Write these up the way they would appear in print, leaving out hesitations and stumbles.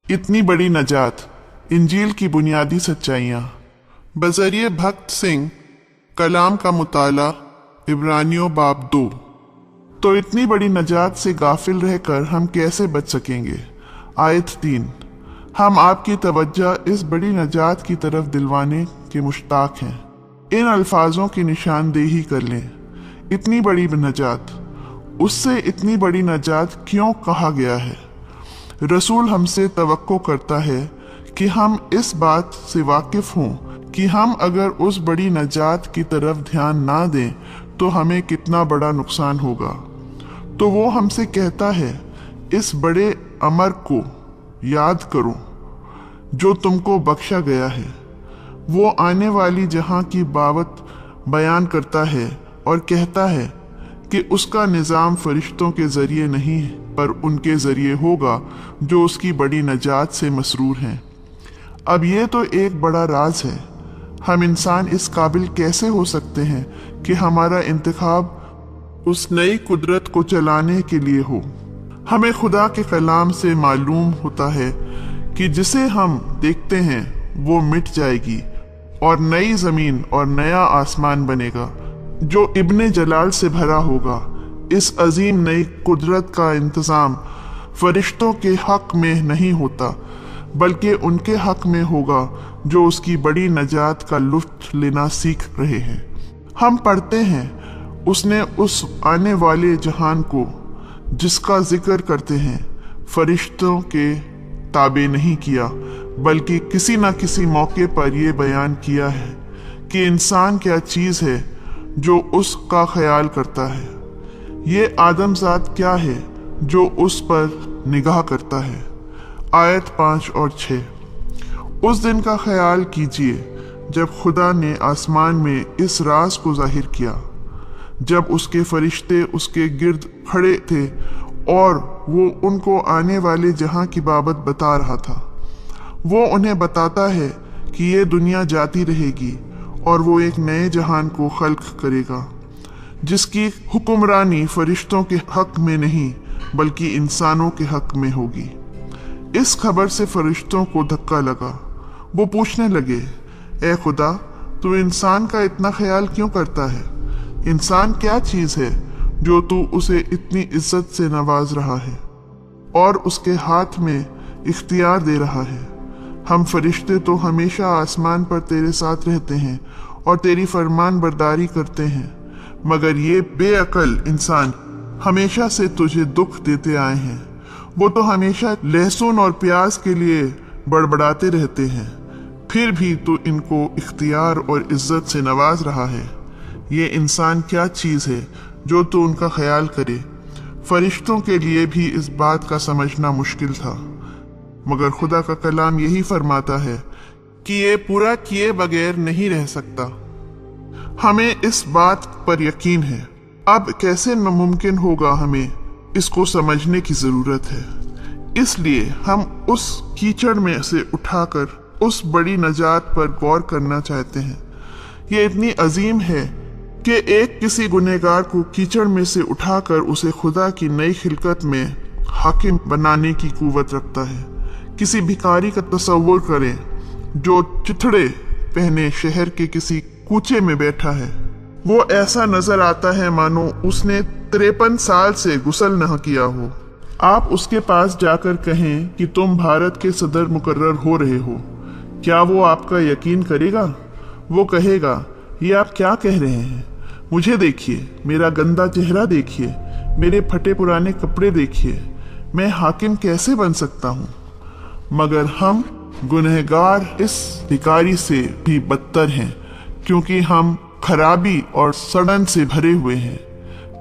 इतनी बड़ी नजात, इंजील की बुनियादी सच्चाइयाँ। बज़रिए भक्त सिंह कलाम का मुताला, इब्रानियों बाब 2। तो इतनी बड़ी नजात से गाफिल रहकर हम कैसे बच सकेंगे? आयत 3। हम आपकी तवज्जो इस बड़ी नजात की तरफ दिलवाने के मुश्ताक हैं। इन अल्फाजों की निशानदेही कर लें। इतनी बड़ी नजात, उससे इतनी बड़ी नजात क्यों कहा गया है? रसूल हमसे तवक्को करता है कि हम इस बात से वाकिफ हों कि हम अगर उस बड़ी नजात की तरफ ध्यान ना दें तो हमें कितना बड़ा नुकसान होगा। तो वो हमसे कहता है, इस बड़े अमर को याद करो जो तुमको बख्शा गया है। वो आने वाली जहां की बाबत बयान करता है और कहता है कि उसका निज़ाम फरिश्तों के जरिए नहीं पर उनके जरिए होगा जो उसकी बड़ी नजात से मसरूर हैं। अब ये तो एक बड़ा राज है। हम इंसान इस काबिल कैसे हो सकते हैं कि हमारा इंतखाब उस नई कुदरत को चलाने के लिए हो? हमें खुदा के कलाम से मालूम होता है कि जिसे हम देखते हैं वो मिट जाएगी और नई जमीन और नया आसमान बनेगा जो इब्ने जलाल से भरा होगा। इस अजीम नई कुदरत का इंतजाम फरिश्तों के हक में नहीं होता बल्कि उनके हक में होगा जो उसकी बड़ी नजात का लुत्फ लेना सीख रहे हैं। हम पढ़ते हैं, उसने उस आने वाले जहान को जिसका जिक्र करते हैं फरिश्तों के ताबे नहीं किया बल्कि किसी न किसी मौके पर यह बयान किया है कि इंसान क्या चीज़ है जो उसका ख्याल करता है। ये आदमजात क्या है जो उस पर निगाह करता है। आयत 5 और 6। उस दिन का ख्याल कीजिए जब खुदा ने आसमान में इस राज को जाहिर किया, जब उसके फरिश्ते उसके गिर्द खड़े थे और वो उनको आने वाले जहां की बाबत बता रहा था। वो उन्हें बताता है कि ये दुनिया जाती रहेगी और वो एक नए जहान को खल्क करेगा जिसकी हुक्मरानी फरिश्तों के हक में नहीं बल्कि इंसानों के हक में होगी। इस खबर से फरिश्तों को धक्का लगा। वो पूछने लगे, ए खुदा, तू इंसान का इतना ख्याल क्यों करता है? इंसान क्या चीज़ है जो तू उसे इतनी इज्जत से नवाज रहा है और उसके हाथ में इख्तियार दे रहा है? हम फरिश्ते तो हमेशा आसमान पर तेरे साथ रहते हैं और तेरी फरमान बरदारी करते हैं, मगर ये बेअकल इंसान हमेशा से तुझे दुख देते आए हैं। वो तो हमेशा लहसुन और प्याज के लिए बड़बड़ाते रहते हैं, फिर भी तू इनको इख्तियार और इज्जत से नवाज रहा है। ये इंसान क्या चीज़ है जो तू उनका ख्याल करे? फरिश्तों के लिए भी इस बात का समझना मुश्किल था, मगर खुदा का कलाम यही फरमाता है कि ये पूरा किए बगैर नहीं रह सकता। हमें इस बात पर यकीन है। अब कैसे नामुमकिन होगा, हमें इसको समझने की जरूरत है। इसलिए हम उस कीचड़ में से उठाकर उस बड़ी नजात पर गौर करना चाहते हैं। ये इतनी अजीम है कि एक किसी गुनहगार को कीचड़ में से उठाकर उसे खुदा की नई खिलकत में हाकिम बनाने की कुव्वत रखता है। किसी भिखारी का तसव्वुर करें जो चिथड़े पहने शहर के किसी कूचे में बैठा है। वो ऐसा नजर आता है मानो उसने 53 साल से गुस्ल न किया हो। आप उसके पास जाकर कहें कि तुम भारत के सदर मुकर्रर हो रहे हो, क्या वो आपका यकीन करेगा? वो कहेगा, ये आप क्या कह रहे हैं? मुझे देखिए, मेरा गंदा चेहरा देखिए, मेरे फटे पुराने कपड़े देखिए, मैं हाकिम कैसे बन सकता हूँ? मगर हम गुनहगार इस भिखारी से भी बदतर हैं, क्योंकि हम खराबी और सड़न से भरे हुए हैं।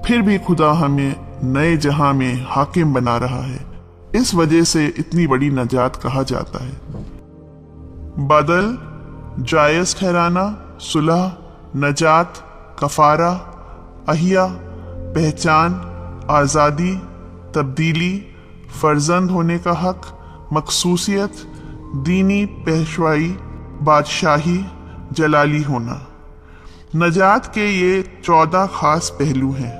फिर भी खुदा हमें नए जहां में हाकिम बना रहा है। इस वजह से इतनी बड़ी नजात कहा जाता है। बदल, जायज ठहराना, सुलह, नजात, कफारा, अहिया, पहचान, आज़ादी, तब्दीली, फर्जंद होने का हक, मखसूसियत, दीनी पेशवाई, बादशाही, जलाली होना। नजात के ये 14 खास पहलू हैं।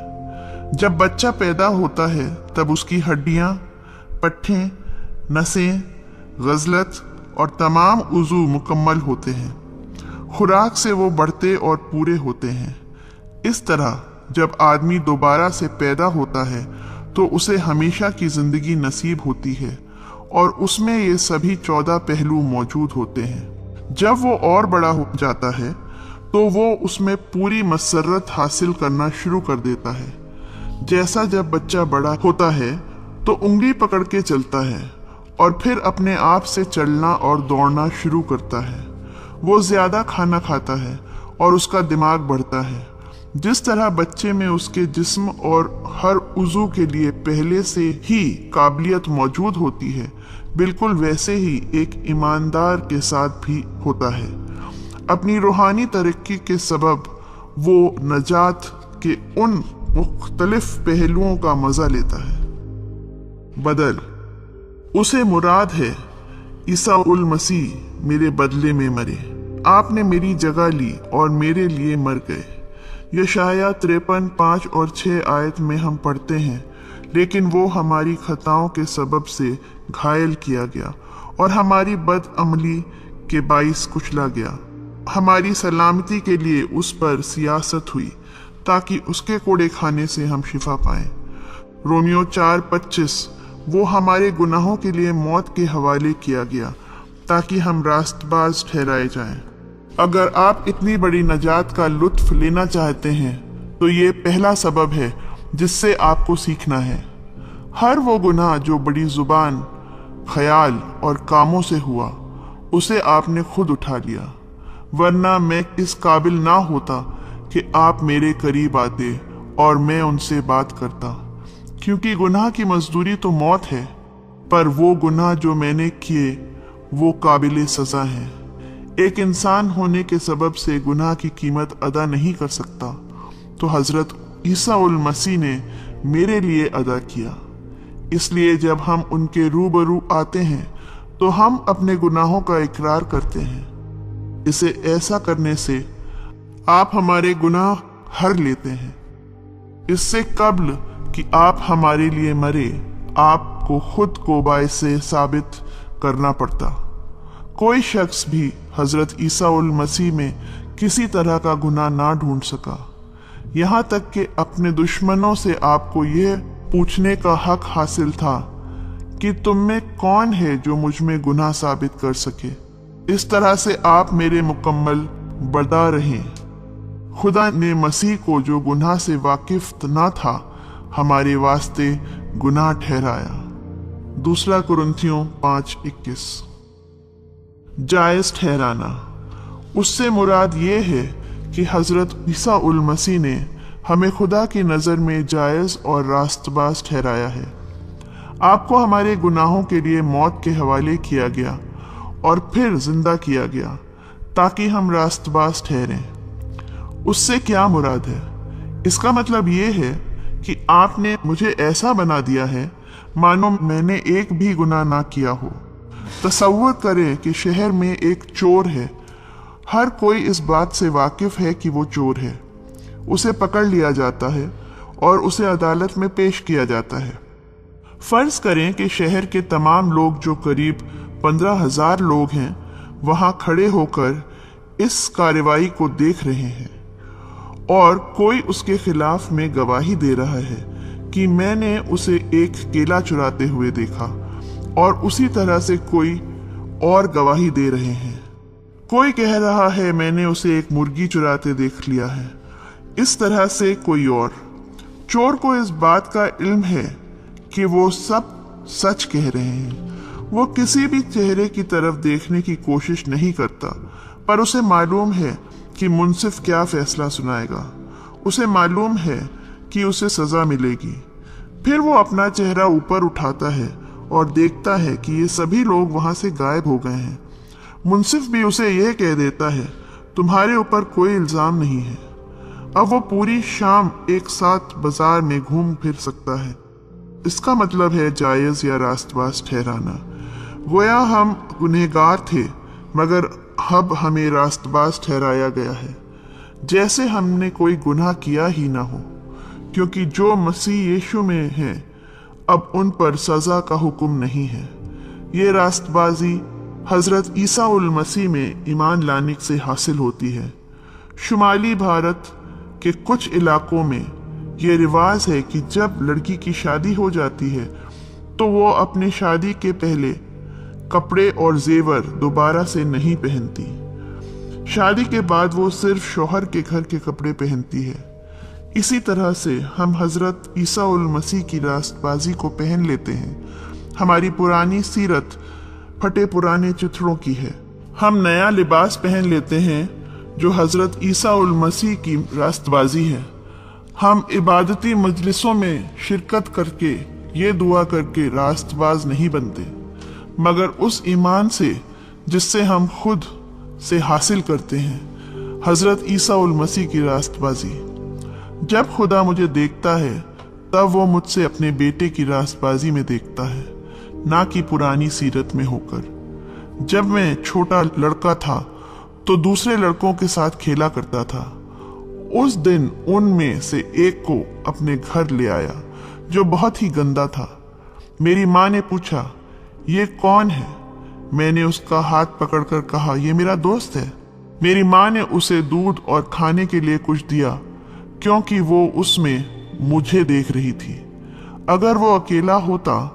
जब बच्चा पैदा होता है तब उसकी हड्डियां, पट्ठें, नसें, गज़लत और तमाम उज़ू मुकम्मल होते हैं। खुराक से वो बढ़ते और पूरे होते हैं। इस तरह जब आदमी दोबारा से पैदा होता है तो उसे हमेशा की जिंदगी नसीब होती है और उसमें ये सभी 14 पहलू मौजूद होते हैं। जब वो और बड़ा हो जाता है तो वो उसमें पूरी मसरत हासिल करना शुरू कर देता है। जैसा जब बच्चा बड़ा होता है तो उंगली पकड़ के चलता है और फिर अपने आप से चलना और दौड़ना शुरू करता है। वो ज्यादा खाना खाता है और उसका दिमाग बढ़ता है। जिस तरह बच्चे में उसके जिस्म और हर उज़ू के लिए पहले से ही काबिलियत मौजूद होती है, बिल्कुल वैसे ही एक ईमानदार के साथ भी होता है। अपनी रूहानी तरक्की के सबब वो नजात के उन मुख्तलिफ पहलुओं का मजा लेता है। बदल उसे मुराद है ईसा उल मसीह मेरे बदले में मरे, आपने मेरी जगह ली और मेरे लिए मर गए। यशाया 53 5 और 6 आयत में हम पढ़ते हैं, लेकिन वो हमारी खताओं के सबब से घायल किया गया और हमारी बदअमली के बाइस कुचला गया। हमारी सलामती के लिए उस पर सियासत हुई ताकि उसके कोड़े खाने से हम शिफा पाएं। रोमियो 4:25 वो हमारे गुनाहों के लिए मौत के हवाले किया गया ताकि हम रास्तबाज ठहराए जाएं। अगर आप इतनी बड़ी नजात का लुत्फ लेना चाहते हैं तो ये पहला सबब है जिससे आपको सीखना है। हर वो गुनाह जो बड़ी जुबान, ख्याल और कामों से हुआ, उसे आपने खुद उठा लिया, वरना मैं इस काबिल ना होता कि आप मेरे करीब आते और मैं उनसे बात करता। क्योंकि गुनाह की मजदूरी तो मौत है, पर वो गुनाह जो मैंने किए वो काबिल सजा है। एक इंसान होने के सबब से गुनाह की कीमत अदा नहीं कर सकता, तो हजरत ईसा उल मसीह ने मेरे लिए अदा किया। इसलिए जब हम उनके रूबरू आते हैं तो हम अपने गुनाहों का इकरार करते हैं। इसे ऐसा करने से आप हमारे गुनाह हर लेते हैं। इससे कब्ल कि आप हमारे लिए मरे, आपको खुद को बाइसे साबित करना पड़ता। कोई शख्स भी हजरत ईसा उल मसीह में किसी तरह का गुनाह ना ढूंढ सका, यहाँ तक कि अपने दुश्मनों से आपको यह पूछने का हक हासिल था कि तुम में कौन है जो मुझ में गुनाह साबित कर सके। इस तरह से आप मेरे मुकम्मल बरदार रहें। खुदा ने मसीह को जो गुनाह से वाकिफ ना था हमारे वास्ते गुनाह ठहराया। 2 कुरिन्थियों 5:21। जायज ठहराना, उससे मुराद ये है कि हजरत ईसा उल मसीह ने हमें खुदा की नज़र में जायज और रास्तबाज ठहराया है। आपको हमारे गुनाहों के लिए मौत के हवाले किया गया और फिर जिंदा किया गया ताकि हम रास्तबाज ठहरें। उससे क्या मुराद है? इसका मतलब ये है कि आपने मुझे ऐसा बना दिया है मानो मैंने एक भी गुनाह ना किया हो। तसव्वुर करें कि शहर में एक चोर है। हर कोई इस बात से वाकिफ है कि वो चोर है। उसे पकड़ लिया जाता है और उसे अदालत में पेश किया जाता है। फर्ज करें कि शहर के तमाम लोग, जो करीब 15,000 लोग हैं, वहां खड़े होकर इस कार्रवाई को देख रहे हैं और कोई उसके खिलाफ में गवाही दे रहा है कि मैंने उसे एक केला चुराते हुए देखा, और उसी तरह से कोई और गवाही दे रहे हैं। कोई कह रहा है मैंने उसे एक मुर्गी चुराते देख लिया है। इस तरह से कोई और। चोर को इस बात का इल्म है कि वो सब सच कह रहे हैं। वो किसी भी चेहरे की तरफ देखने की कोशिश नहीं करता, पर उसे मालूम है कि मुंसिफ क्या फैसला सुनाएगा। उसे मालूम है कि उसे सजा मिलेगी। फिर वो अपना चेहरा ऊपर उठाता है और देखता है कि ये सभी लोग वहां से गायब हो गए हैं। मुंसिफ भी उसे यह कह देता है तुम्हारे ऊपर कोई इल्जाम नहीं है। अब वो पूरी शाम एक साथ बाजार में घूम फिर सकता है। इसका मतलब है जायज या रास्तबाज ठहराना। गोया हम गुनहगार थे, मगर अब हमें रास्तबाज ठहराया गया है, जैसे हमने कोई गुनाह किया ही ना हो। क्योंकि जो मसीह यीशु में हैं, अब उन पर सजा का हुक्म नहीं है। ये रास्तबाजी हजरत ईसा उल मसीह में ईमान लाने से हासिल होती है। शुमाली भारत के कुछ इलाकों में ये रिवाज है कि जब लड़की की शादी हो जाती है तो वो अपनी शादी के पहले कपड़े और जेवर दोबारा से नहीं पहनती। शादी के बाद वो सिर्फ शौहर के घर के कपड़े पहनती है। इसी तरह से हम हजरत ईसा उल मसीह की रास्तबाजी को पहन लेते हैं। हमारी पुरानी सीरत फटे पुराने चित्रों की है। हम नया लिबास पहन लेते हैं जो हजरत ईसा उल मसीह की रास्तबाजी है। हम इबादती मजलिसों में शिरकत करके ये दुआ करके रास्तबाज नहीं बनते, मगर उस ईमान से जिससे हम खुद से हासिल करते हैं, हजरत ईसा उल मसीह की रास्तबाजी। जब खुदा मुझे देखता है तब वो मुझसे अपने बेटे की रास्तबाजी में देखता है, ना कि पुरानी सीरत में होकर। जब मैं छोटा लड़का था तो दूसरे लड़कों के साथ खेला करता था। उस दिन उनमें से एक को अपने घर ले आया जो बहुत ही गंदा था। मेरी माँ ने पूछा, ये कौन है? मैंने उसका हाथ पकड़कर कहा, ये मेरा दोस्त है। मेरी माँ ने उसे दूध और खाने के लिए कुछ दिया क्योंकि वो उसमें मुझे देख रही थी। अगर वो अकेला होता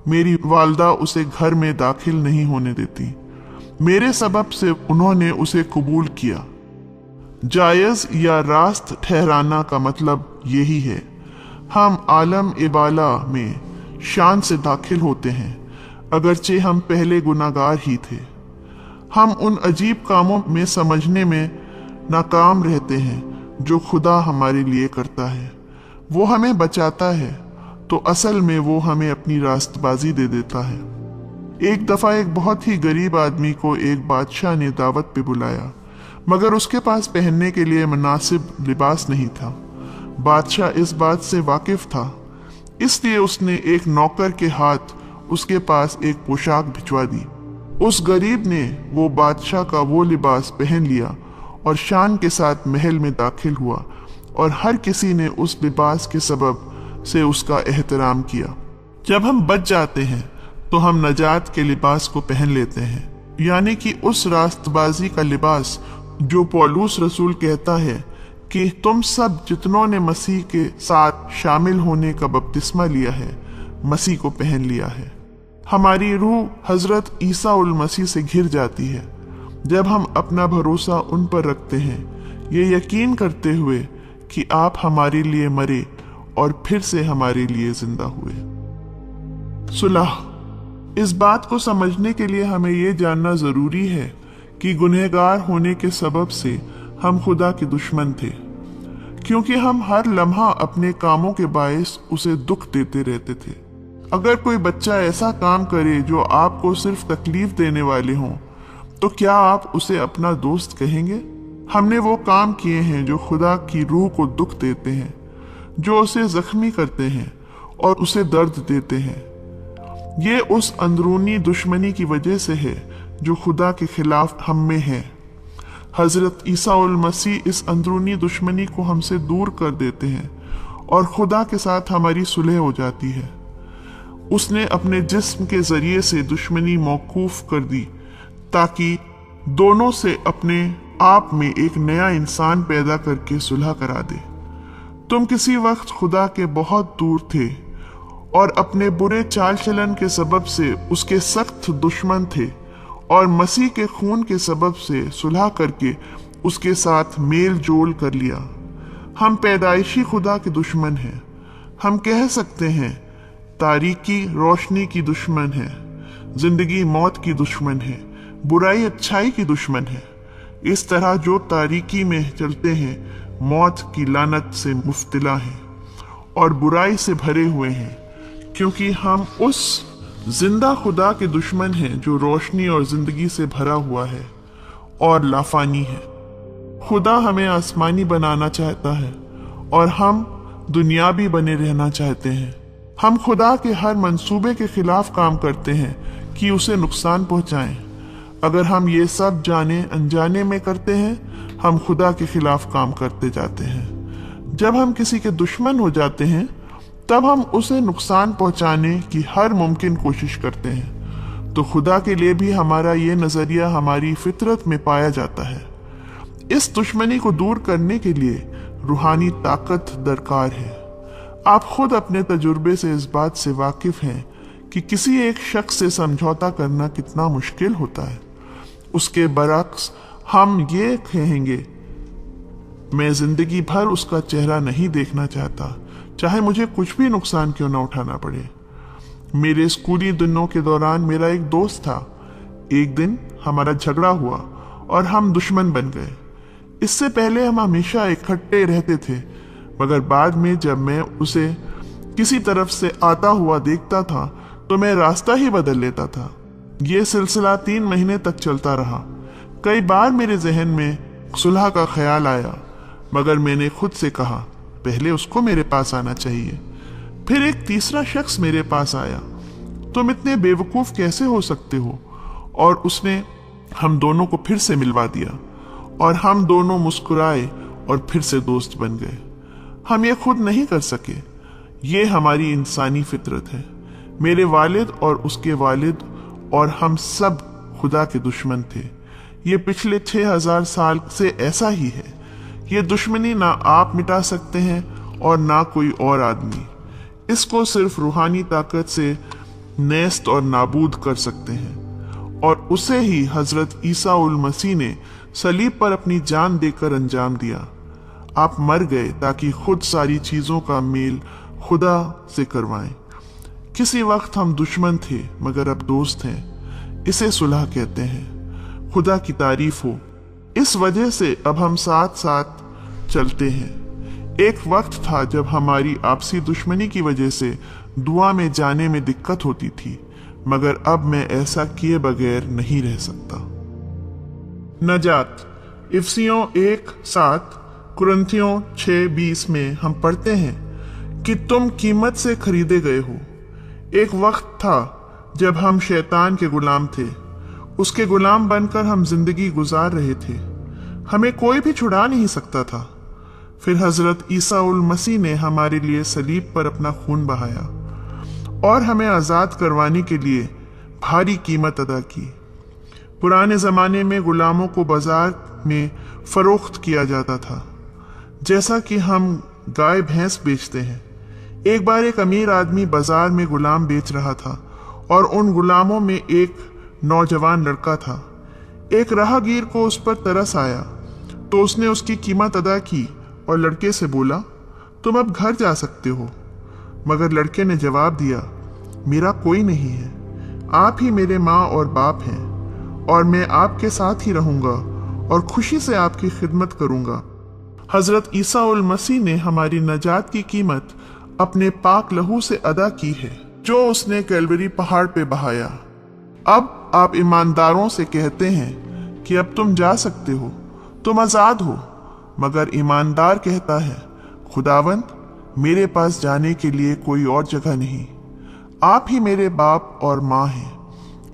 मेरी वालदा उसे घर में दाखिल नहीं होने देती। मेरे सबब से उन्होंने उसे कबूल किया। जायज या रास्त ठहराना का मतलब यही है। हम आलम इबाला में शान से दाखिल होते हैं, अगरचे हम पहले गुनाहगार ही थे। हम उन अजीब कामों में समझने में नाकाम रहते हैं जो खुदा हमारे लिए करता है। वो हमें बचाता है तो असल में वो हमें अपनी रास्तबाजी दे देता है। एक दफा एक बहुत ही गरीब आदमी को एक बादशाह ने दावत पे बुलाया, मगर उसके पास पहनने के लिए मुनासिब लिबास नहीं था। बादशाह इस बात से वाकिफ था, इसलिए उसने एक नौकर के हाथ उसके पास एक पोशाक भिजवा दी। उस गरीब ने वो बादशाह का वो लिबास पहन लिया और शान के साथ महल में दाखिल हुआ, और हर किसी ने उस लिबास के सबब से उसका एहतराम किया। जब हम बच जाते हैं तो हम नजात के लिबास को पहन लेते हैं, यानी कि उस रास्तबाजी का लिबास जो पौलुस रसूल कहता है कि तुम सब जितनों ने मसीह के साथ शामिल होने का बपतिस्मा लिया है, मसीह को पहन लिया है। हमारी रूह हजरत ईसा उल मसीह से घिर जाती है जब हम अपना भरोसा उन पर रखते हैं, ये यकीन करते हुए कि आप हमारे लिए मरे और फिर से हमारे लिए जिंदा हुए। सुलह। इस बात को समझने के लिए हमें ये जानना जरूरी है कि गुनहगार होने के सबब से हम खुदा के दुश्मन थे, क्योंकि हम हर लम्हा अपने कामों के बायस उसे दुख देते रहते थे। अगर कोई बच्चा ऐसा काम करे जो आपको सिर्फ तकलीफ देने वाले हों, तो क्या आप उसे अपना दोस्त कहेंगे? हमने वो काम किए हैं जो खुदा की रूह को दुख देते हैं, जो उसे जख्मी करते हैं और उसे दर्द देते हैं। ये उस अंदरूनी दुश्मनी की वजह से है जो खुदा के खिलाफ हम में है। हजरत ईसा उल मसीह इस अंदरूनी दुश्मनी को हमसे दूर कर देते हैं और खुदा के साथ हमारी सुलह हो जाती है। उसने अपने जिस्म के जरिए से दुश्मनी मौकूफ कर दी ताकि दोनों से अपने आप में एक नया इंसान पैदा करके सुलह करा दे। तुम किसी वक्त खुदा के बहुत दूर थे और अपने बुरे चाल चलन के सबब से उसके सख्त दुश्मन थे, और मसीह के खून के सबब से सुलह करके उसके साथ मेल जोल कर लिया। हम पैदाइशी खुदा के दुश्मन हैं। हम कह सकते हैं तारीकी रोशनी की दुश्मन है, जिंदगी मौत की दुश्मन है, बुराई अच्छाई की दुश्मन है। इस तरह जो तारीकी में चलते हैं मौत की लानत से मुफ्तिला हैं और बुराई से भरे हुए हैं, क्योंकि हम उस जिंदा खुदा के दुश्मन हैं जो रोशनी और जिंदगी से भरा हुआ है और लाफानी है। खुदा हमें आसमानी बनाना चाहता है और हम दुनियावी बने रहना चाहते हैं। हम खुदा के हर मंसूबे के खिलाफ काम करते हैं कि उसे नुकसान पहुंचाएं। अगर हम ये सब जाने अनजाने में करते हैं, हम खुदा के खिलाफ काम करते जाते हैं। जब हम किसी के दुश्मन हो जाते हैं तब हम उसे नुकसान पहुंचाने की हर मुमकिन कोशिश करते हैं। तो खुदा के लिए भी हमारा ये नजरिया हमारी फितरत में पाया जाता है। इस दुश्मनी को दूर करने के लिए रूहानी ताकत दरकार है। आप खुद अपने तजुर्बे से इस बात से वाकिफ हैं कि किसी एक शख्स से समझौता करना कितना मुश्किल होता है। उसके बरक्स हम ये कहेंगे, मैं जिंदगी भर उसका चेहरा नहीं देखना चाहता, चाहे मुझे कुछ भी नुकसान क्यों न उठाना पड़े। मेरे स्कूली दिनों के दौरान मेरा एक दोस्त था। एक दिन हमारा झगड़ा हुआ और हम दुश्मन बन गए। इससे पहले हम हमेशा इकट्ठे रहते थे, मगर बाद में जब मैं उसे किसी तरफ से आता हुआ देखता था तो मैं रास्ता ही बदल लेता था। ये सिलसिला 3 महीने तक चलता रहा। कई बार मेरे जहन में सुलह का ख्याल आया, मगर मैंने खुद से कहा पहले उसको मेरे पास आना चाहिए। फिर एक तीसरा शख्स मेरे पास आया, तुम इतने बेवकूफ कैसे हो सकते हो, और उसने हम दोनों को फिर से मिलवा दिया और हम दोनों मुस्कुराए और फिर से दोस्त बन गए। हम ये खुद नहीं कर सके, ये हमारी इंसानी फितरत है। मेरे वालिद और उसके वालिद और हम सब खुदा के दुश्मन थे। ये पिछले 6000 साल से ऐसा ही है। ये दुश्मनी ना आप मिटा सकते हैं और ना कोई और आदमी। इसको सिर्फ रूहानी ताकत से नेस्त और नाबूद कर सकते हैं, और उसे ही हजरत ईसा उल मसीह ने सलीब पर अपनी जान देकर अंजाम दिया। आप मर गए ताकि खुद सारी चीजों का मेल खुदा से करवाएं। किसी वक्त हम दुश्मन थे मगर अब दोस्त हैं। इसे सुलह कहते हैं। खुदा की तारीफ हो, इस वजह से अब हम साथ साथ चलते हैं। एक वक्त था जब हमारी आपसी दुश्मनी की वजह से दुआ में जाने में दिक्कत होती थी, मगर अब मैं ऐसा किए बगैर नहीं रह सकता। नजात। इफसियों 1:7, कुरिन्थियों 6:20 में हम पढ़ते हैं कि तुम कीमत से खरीदे गए हो। एक वक्त था जब हम शैतान के गुलाम थे। उसके गुलाम बनकर हम जिंदगी गुजार रहे थे। हमें कोई भी छुड़ा नहीं सकता था। फिर हजरत ईसा उल मसीह ने हमारे लिए सलीब पर अपना खून बहाया और हमें आजाद करवाने के लिए भारी कीमत अदा की। पुराने जमाने में गुलामों को बाजार में फरोख्त किया जाता था, जैसा कि हम गाय भैंस बेचते हैं। एक बार एक अमीर आदमी बाजार में गुलाम बेच रहा था और उन गुलामों में एक नौजवान लड़का था। एक राहगीर को उस पर तरस आया तो उसने उसकी कीमत अदा की और लड़के से बोला, तुम अब घर जा सकते हो। मगर लड़के ने जवाब दिया, मेरा कोई नहीं है, आप ही मेरे माँ और बाप हैं और मैं आपके साथ ही रहूंगा और खुशी से आपकी खिदमत करूंगा। हजरत ईसा उल मसीह ने हमारी नजात की कीमत अपने पाक लहू से अदा की है, जो उसने कैलवरी पहाड़ पे बहाया। अब आप ईमानदारों से कहते हैं कि अब तुम जा सकते हो, तुम आजाद हो। मगर ईमानदार कहता है, खुदावंद, मेरे पास जाने के लिए कोई और जगह नहीं। आप ही मेरे बाप और माँ हैं।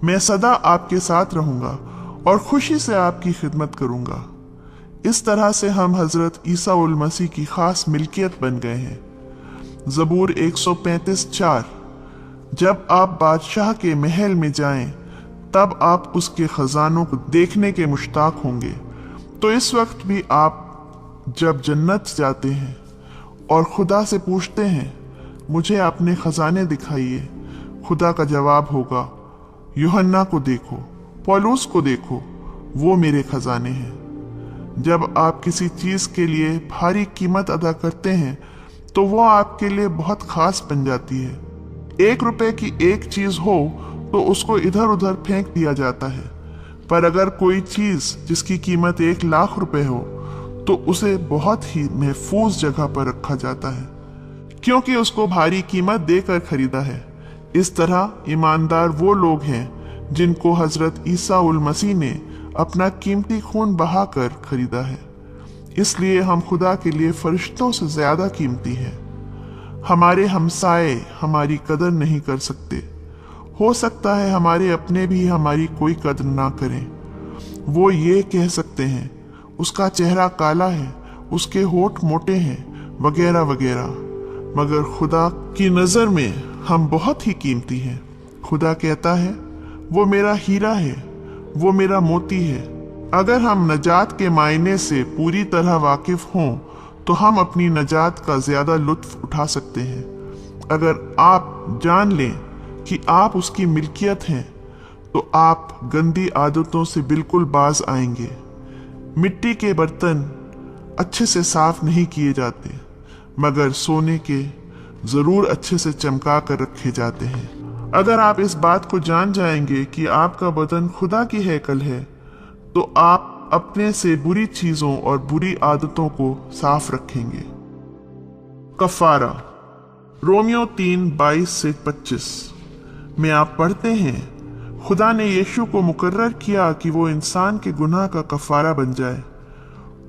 मैं सदा आपके साथ रहूंगा और खुशी से आपकी खिदमत करूंगा। इस तरह से हम हजरत ईसा उल मसीह की खास मिल्कियत बन गए हैं। ज़बूर 135:4। जब आप बादशाह के महल में जाएं, तब आप उसके खजानों को देखने के मुश्ताक होंगे। तो इस वक्त भी आप जब जन्नत जाते हैं और खुदा से पूछते हैं, मुझे अपने खजाने दिखाइए, खुदा का जवाब होगा, यूहन्ना को देखो, पौलुस को देखो, वो मेरे खजाने हैं। जब आप किसी चीज के लिए भारी कीमत अदा करते हैं तो वो आपके लिए बहुत खास बन जाती है। 1 रुपए की एक चीज हो तो उसको इधर उधर फेंक दिया जाता है, पर अगर कोई चीज जिसकी कीमत 1 लाख रुपए हो तो उसे बहुत ही महफूज जगह पर रखा जाता है, क्योंकि उसको भारी कीमत देकर खरीदा है। इस तरह ईमानदार वो लोग हैं जिनको हजरत ईसा उल मसीह ने अपना कीमती खून बहाकर खरीदा है। इसलिए हम खुदा के लिए फरिश्तों से ज्यादा कीमती हैं। हमारे हमसाए हमारी कदर नहीं कर सकते। हो सकता है हमारे अपने भी हमारी कोई कदर ना करें। वो ये कह सकते हैं, उसका चेहरा काला है, उसके होठ मोटे हैं, वगैरह वगैरह। मगर खुदा की नजर में हम बहुत ही कीमती हैं। खुदा कहता है, वो मेरा हीरा है, वो मेरा मोती है। अगर हम नजात के मायने से पूरी तरह वाकिफ हों तो हम अपनी नजात का ज्यादा लुत्फ उठा सकते हैं। अगर आप जान लें कि आप उसकी मिल्कियत हैं तो आप गंदी आदतों से बिल्कुल बाज आएंगे। मिट्टी के बर्तन अच्छे से साफ नहीं किए जाते, मगर सोने के जरूर अच्छे से चमका कर रखे जाते हैं। अगर आप इस बात को जान जाएंगे कि आपका बदन खुदा की हैकल है तो आप अपने से बुरी चीजों और बुरी आदतों को साफ रखेंगे। कफारा। रोमियो 3:22-25 में आप पढ़ते हैं, खुदा ने यीशु को मुकर्रर किया कि वो इंसान के गुनाह का कफारा बन जाए।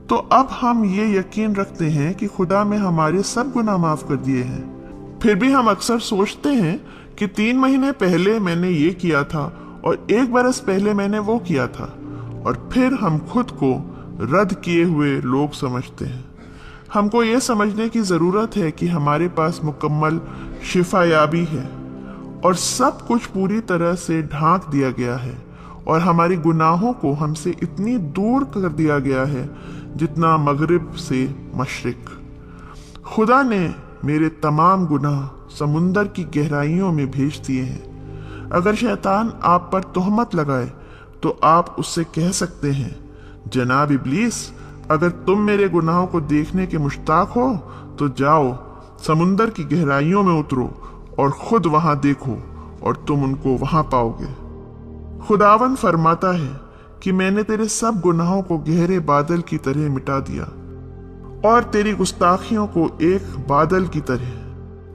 तो अब हम ये यकीन रखते हैं कि खुदा में हमारे सब गुनाह माफ कर दिए हैं। फिर भी हम अक्सर सोचते हैं कि 3 महीने पहले मैंने ये किया था और 1 बरस पहले मैंने वो किया था, और फिर हम खुद को रद्द किए हुए लोग समझते हैं। हमको ये समझने की जरूरत है कि हमारे पास मुकम्मल शिफायाबी है और सब कुछ पूरी तरह से ढांक दिया गया है, और हमारी गुनाहों को हमसे इतनी दूर कर दिया गया है जितना मगरिब से मशरिक। खुदा ने मेरे तमाम गुनाह समुंदर की गहराइयों में भेज दिए हैं। अगर शैतान आप पर तोहमत लगाए तो आप उससे कह सकते हैं, जनाब इब्लीस, अगर तुम मेरे गुनाहों को देखने के मुश्ताक हो तो जाओ समुंदर की गहराइयों में उतरो और खुद वहां देखो और तुम उनको वहां पाओगे। खुदावन फरमाता है कि मैंने तेरे सब गुनाहों को गहरे बादल की तरह मिटा दिया और तेरी गुस्ताखियों को एक बादल की तरह।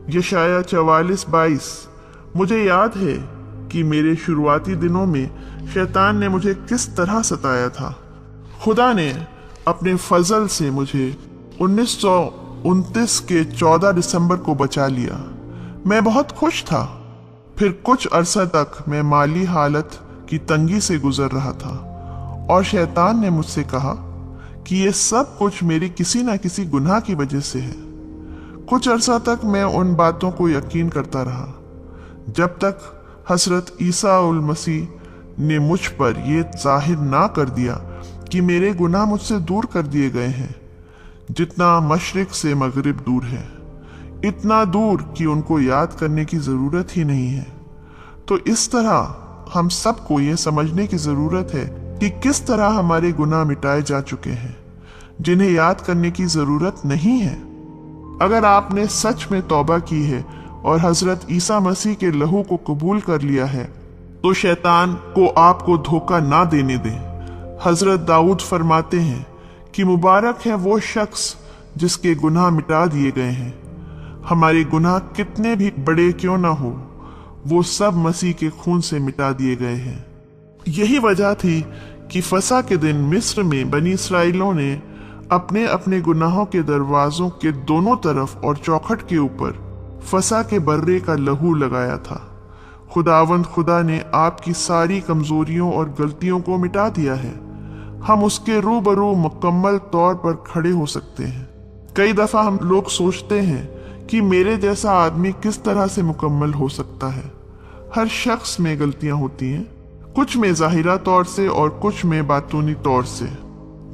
यशाया 44:22। मुझे याद है कि मेरे शुरुआती दिनों में शैतान ने मुझे किस तरह सताया था। खुदा ने अपने फजल से मुझे 1929 के 14 दिसंबर को बचा लिया। मैं बहुत खुश था। फिर कुछ अरसा तक मैं माली हालत की तंगी से गुजर रहा था और शैतान ने मुझसे कहा कि ये सब कुछ मेरी किसी न किसी गुनाह की वजह से है। कुछ अरसा तक मैं उन बातों को यकीन करता रहा जब तक हजरत ईसा उल मसीह ने मुझ पर यह जाहिर ना कर दिया कि मेरे गुनाह मुझसे दूर कर दिए गए हैं, जितना मशरिक से मगरिब दूर है, इतना दूर कि उनको याद करने की जरूरत ही नहीं है। तो इस तरह हम सबको ये समझने की जरूरत है कि किस तरह हमारे गुनाह मिटाए जा चुके हैं, जिन्हें याद करने की जरूरत नहीं है। अगर आपने सच में तौबा की है और हजरत ईसा मसीह के लहू को कबूल कर लिया है तो शैतान को आपको धोखा ना देने दें। हजरत दाऊद फरमाते हैं कि मुबारक है वो शख्स जिसके गुनाह मिटा दिए गए हैं। हमारे गुनाह कितने भी बड़े क्यों ना हो, वो सब मसीह के खून से मिटा दिए गए हैं। यही वजह थी कि फसा के दिन मिस्र में बनी इसराइलों ने अपने अपने गुनाहों के दरवाजों के दोनों तरफ और चौखट के ऊपर फसा के बर्रे का लहू लगाया था। खुदावंद खुदा ने आपकी सारी कमजोरियों और गलतियों को मिटा दिया है। हम उसके रूबरू मुकम्मल तौर पर खड़े हो सकते हैं। कई दफा हम लोग सोचते हैं कि मेरे जैसा आदमी किस तरह से मुकम्मल हो सकता है। हर शख्स में गलतियां होती हैं, कुछ में जाहिरा तौर से और कुछ में बातूनी तौर से,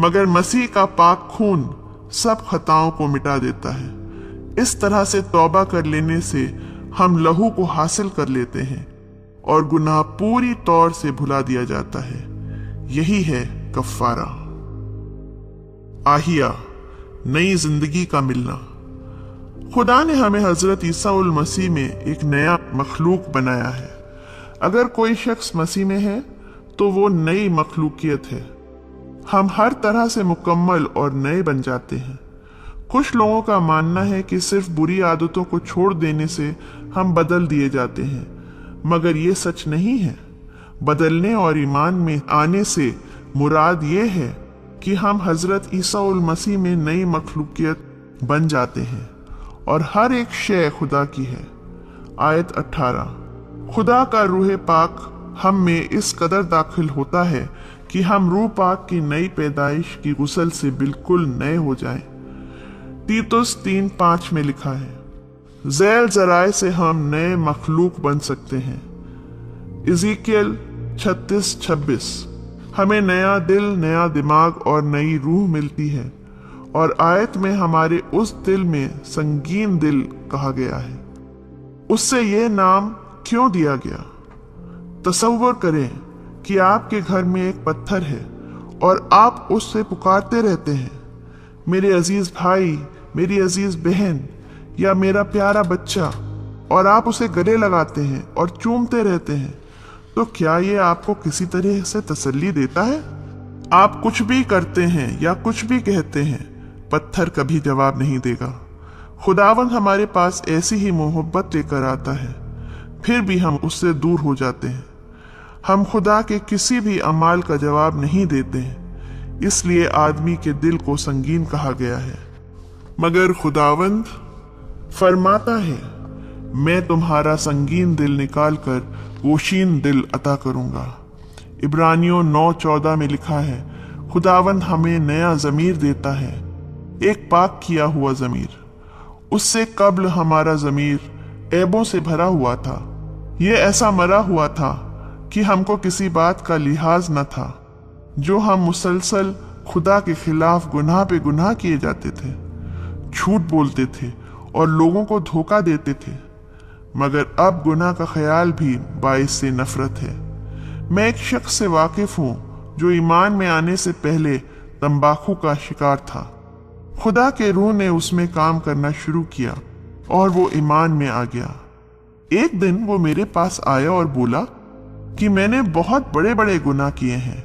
मगर मसीह का पाक खून सब खताओं को मिटा देता है। इस तरह से तौबा कर लेने से हम लहू को हासिल कर लेते हैं और गुनाह पूरी तौर से भुला दिया जाता है। यही है कफारा। आहिया, नई जिंदगी का मिलना। खुदा ने हमें हजरत ईसा उल मसीह में एक नया मखलूक बनाया है। अगर कोई शख्स मसीह में है तो वो नई मखलूकियत है। हम हर तरह से मुकम्मल और नए बन जाते हैं। कुछ लोगों का मानना है कि सिर्फ बुरी आदतों को छोड़ देने से हम बदल दिए जाते हैं, मगर ये सच नहीं है। बदलने और ईमान में आने से मुराद ये है कि हम हजरत ईसा उल मसीह में नई मखलूकियत बन जाते हैं और हर एक शय खुदा की है। आयत 18। खुदा का रूह पाक हम में इस कदर दाखिल होता है कि हम रूह पाक की नई पैदाइश की गुसल से बिल्कुल नए हो जाएं। तीतुस 3:5 में लिखा है, ज़ैल ज़राए से हम नए मखलूक बन सकते हैं। इज़ीकियल 36-26। हमें नया दिल, नया दिमाग और नई रूह मिलती है, और आयत में हमारे उस दिल में संगीन दिल कहा गया है। उससे ये नाम क्यों दिया गया? तसव्वुर करें कि आपके घर में एक पत्थर है और आप उससे पुकारते रहते हैं, मेरे अजीज भाई, मेरी अजीज बहन या मेरा प्यारा बच्चा, और आप उसे गले लगाते हैं और चूमते रहते हैं। तो क्या ये आपको किसी तरह से तसल्ली देता है? आप कुछ भी करते हैं या कुछ भी कहते हैं, पत्थर कभी जवाब नहीं देगा। खुदावंद हमारे पास ऐसी ही मोहब्बत लेकर आता है, फिर भी हम उससे दूर हो जाते हैं। हम खुदा के किसी भी अमाल का जवाब नहीं देते हैं, इसलिए आदमी के दिल को संगीन कहा गया है। मगर खुदावंद फरमाता है, मैं तुम्हारा संगीन दिल निकाल कर गोशीन दिल अता करूंगा। इब्रानियों 9:14 में लिखा है, खुदावंद हमें नया ज़मीर देता है, एक पाक किया हुआ ज़मीर। उससे कब्ल हमारा ज़मीर ऐबों से भरा हुआ था। ये ऐसा मरा हुआ था कि हमको किसी बात का लिहाज न था, जो हम मुसलसल खुदा के खिलाफ गुनाह पे गुनाह किए जाते थे, झूठ बोलते थे और लोगों को धोखा देते थे। मगर अब गुनाह का ख्याल भी बाइस से नफरत है। मैं एक शख्स से वाकिफ हूं जो ईमान में आने से पहले तंबाकू का शिकार था। खुदा के रूह ने उसमें काम करना शुरू किया और वो ईमान में आ गया। एक दिन वो मेरे पास आया और बोला कि मैंने बहुत बड़े बड़े गुनाह किए हैं,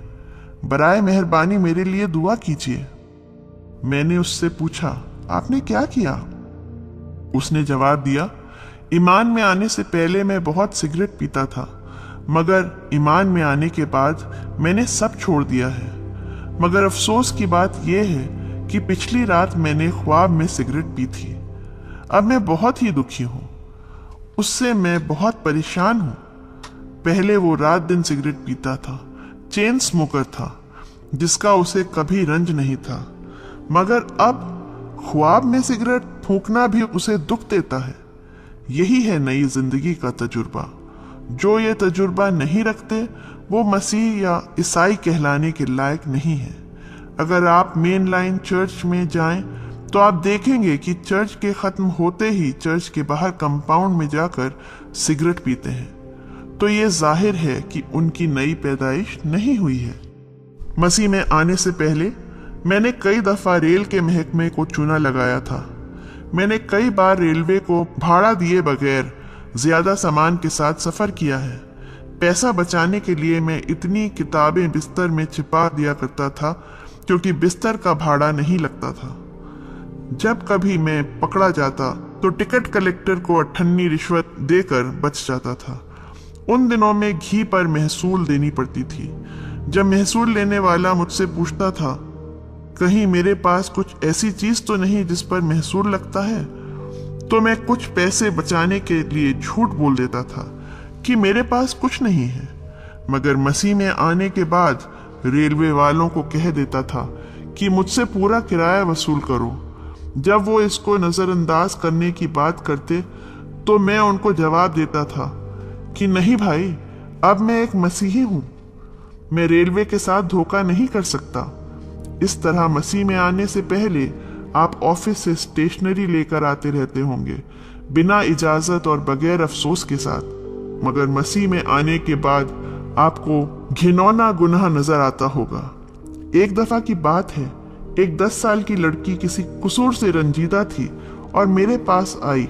बराए मेहरबानी मेरे लिए दुआ कीजिए। मैंने उससे पूछा, आपने क्या किया? उसने जवाब दिया, ईमान में आने से पहले मैं बहुत सिगरेट पीता था, मगर ईमान में आने के बाद मैंने सब छोड़ दिया है। मगर अफसोस की बात यह है कि पिछली रात मैंने ख्वाब में सिगरेट पी थी। अब मैं बहुत ही दुखी हूं, उससे मैं बहुत परेशान हूं। पहले वो रात दिन सिगरेट पीता था, चेन स्मोकर था, जिसका उसे कभी रंज नहीं था, मगर अब ख्वाब में सिगरेट फूंकना भी उसे दुख देता है। यही है नई जिंदगी का तजुर्बा। जो ये तजुर्बा नहीं रखते वो मसीह या ईसाई कहलाने के लायक नहीं है। अगर आप मेन लाइन चर्च में जाएं तो आप देखेंगे कि चर्च के खत्म होते ही चर्च के बाहर कंपाउंड में जाकर सिगरेट पीते हैं। तो ये जाहिर है कि उनकी नई पैदाइश नहीं हुई है। मसीह में आने से पहले मैंने कई दफा रेल के महकमे को चूना लगाया था। मैंने कई बार रेलवे को भाड़ा दिए बगैर ज्यादा सामान के साथ सफर किया है। पैसा बचाने के लिए मैं इतनी किताबें बिस्तर में छिपा दिया करता था क्योंकि बिस्तर का भाड़ा नहीं लगता था। जब कभी मैं पकड़ा जाता तो टिकट कलेक्टर को 98 रिश्वत देकर बच जाता था। उन दिनों में घी पर महसूल देनी पड़ती थी। जब महसूल लेने वाला मुझसे पूछता था, कहीं मेरे पास कुछ ऐसी चीज तो नहीं जिस पर महसूल लगता है, तो मैं कुछ पैसे बचाने के लिए झूठ बोल देता था कि मेरे पास कुछ नहीं है। मगर मसीह में आने के बाद रेलवे वालों को कह देता था कि मुझसे पूरा किराया वसूल करो। जब वो इसको नजरअंदाज करने की बात करते तो मैं उनको जवाब देता था कि नहीं भाई, अब मैं एक मसीही हूं, मैं रेलवे के साथ धोखा नहीं कर सकता। इस तरह मसीह में आने से पहले आप ऑफिस से स्टेशनरी लेकर आते रहते होंगे, बिना इजाजत और बगैर अफसोस के साथ। मगर मसीह में आने के बाद आपको घिनौना गुनाह नजर आता होगा। एक दफा की बात है, एक 10 साल की लड़की किसी कसूर से रंजीदा थी और मेरे पास आई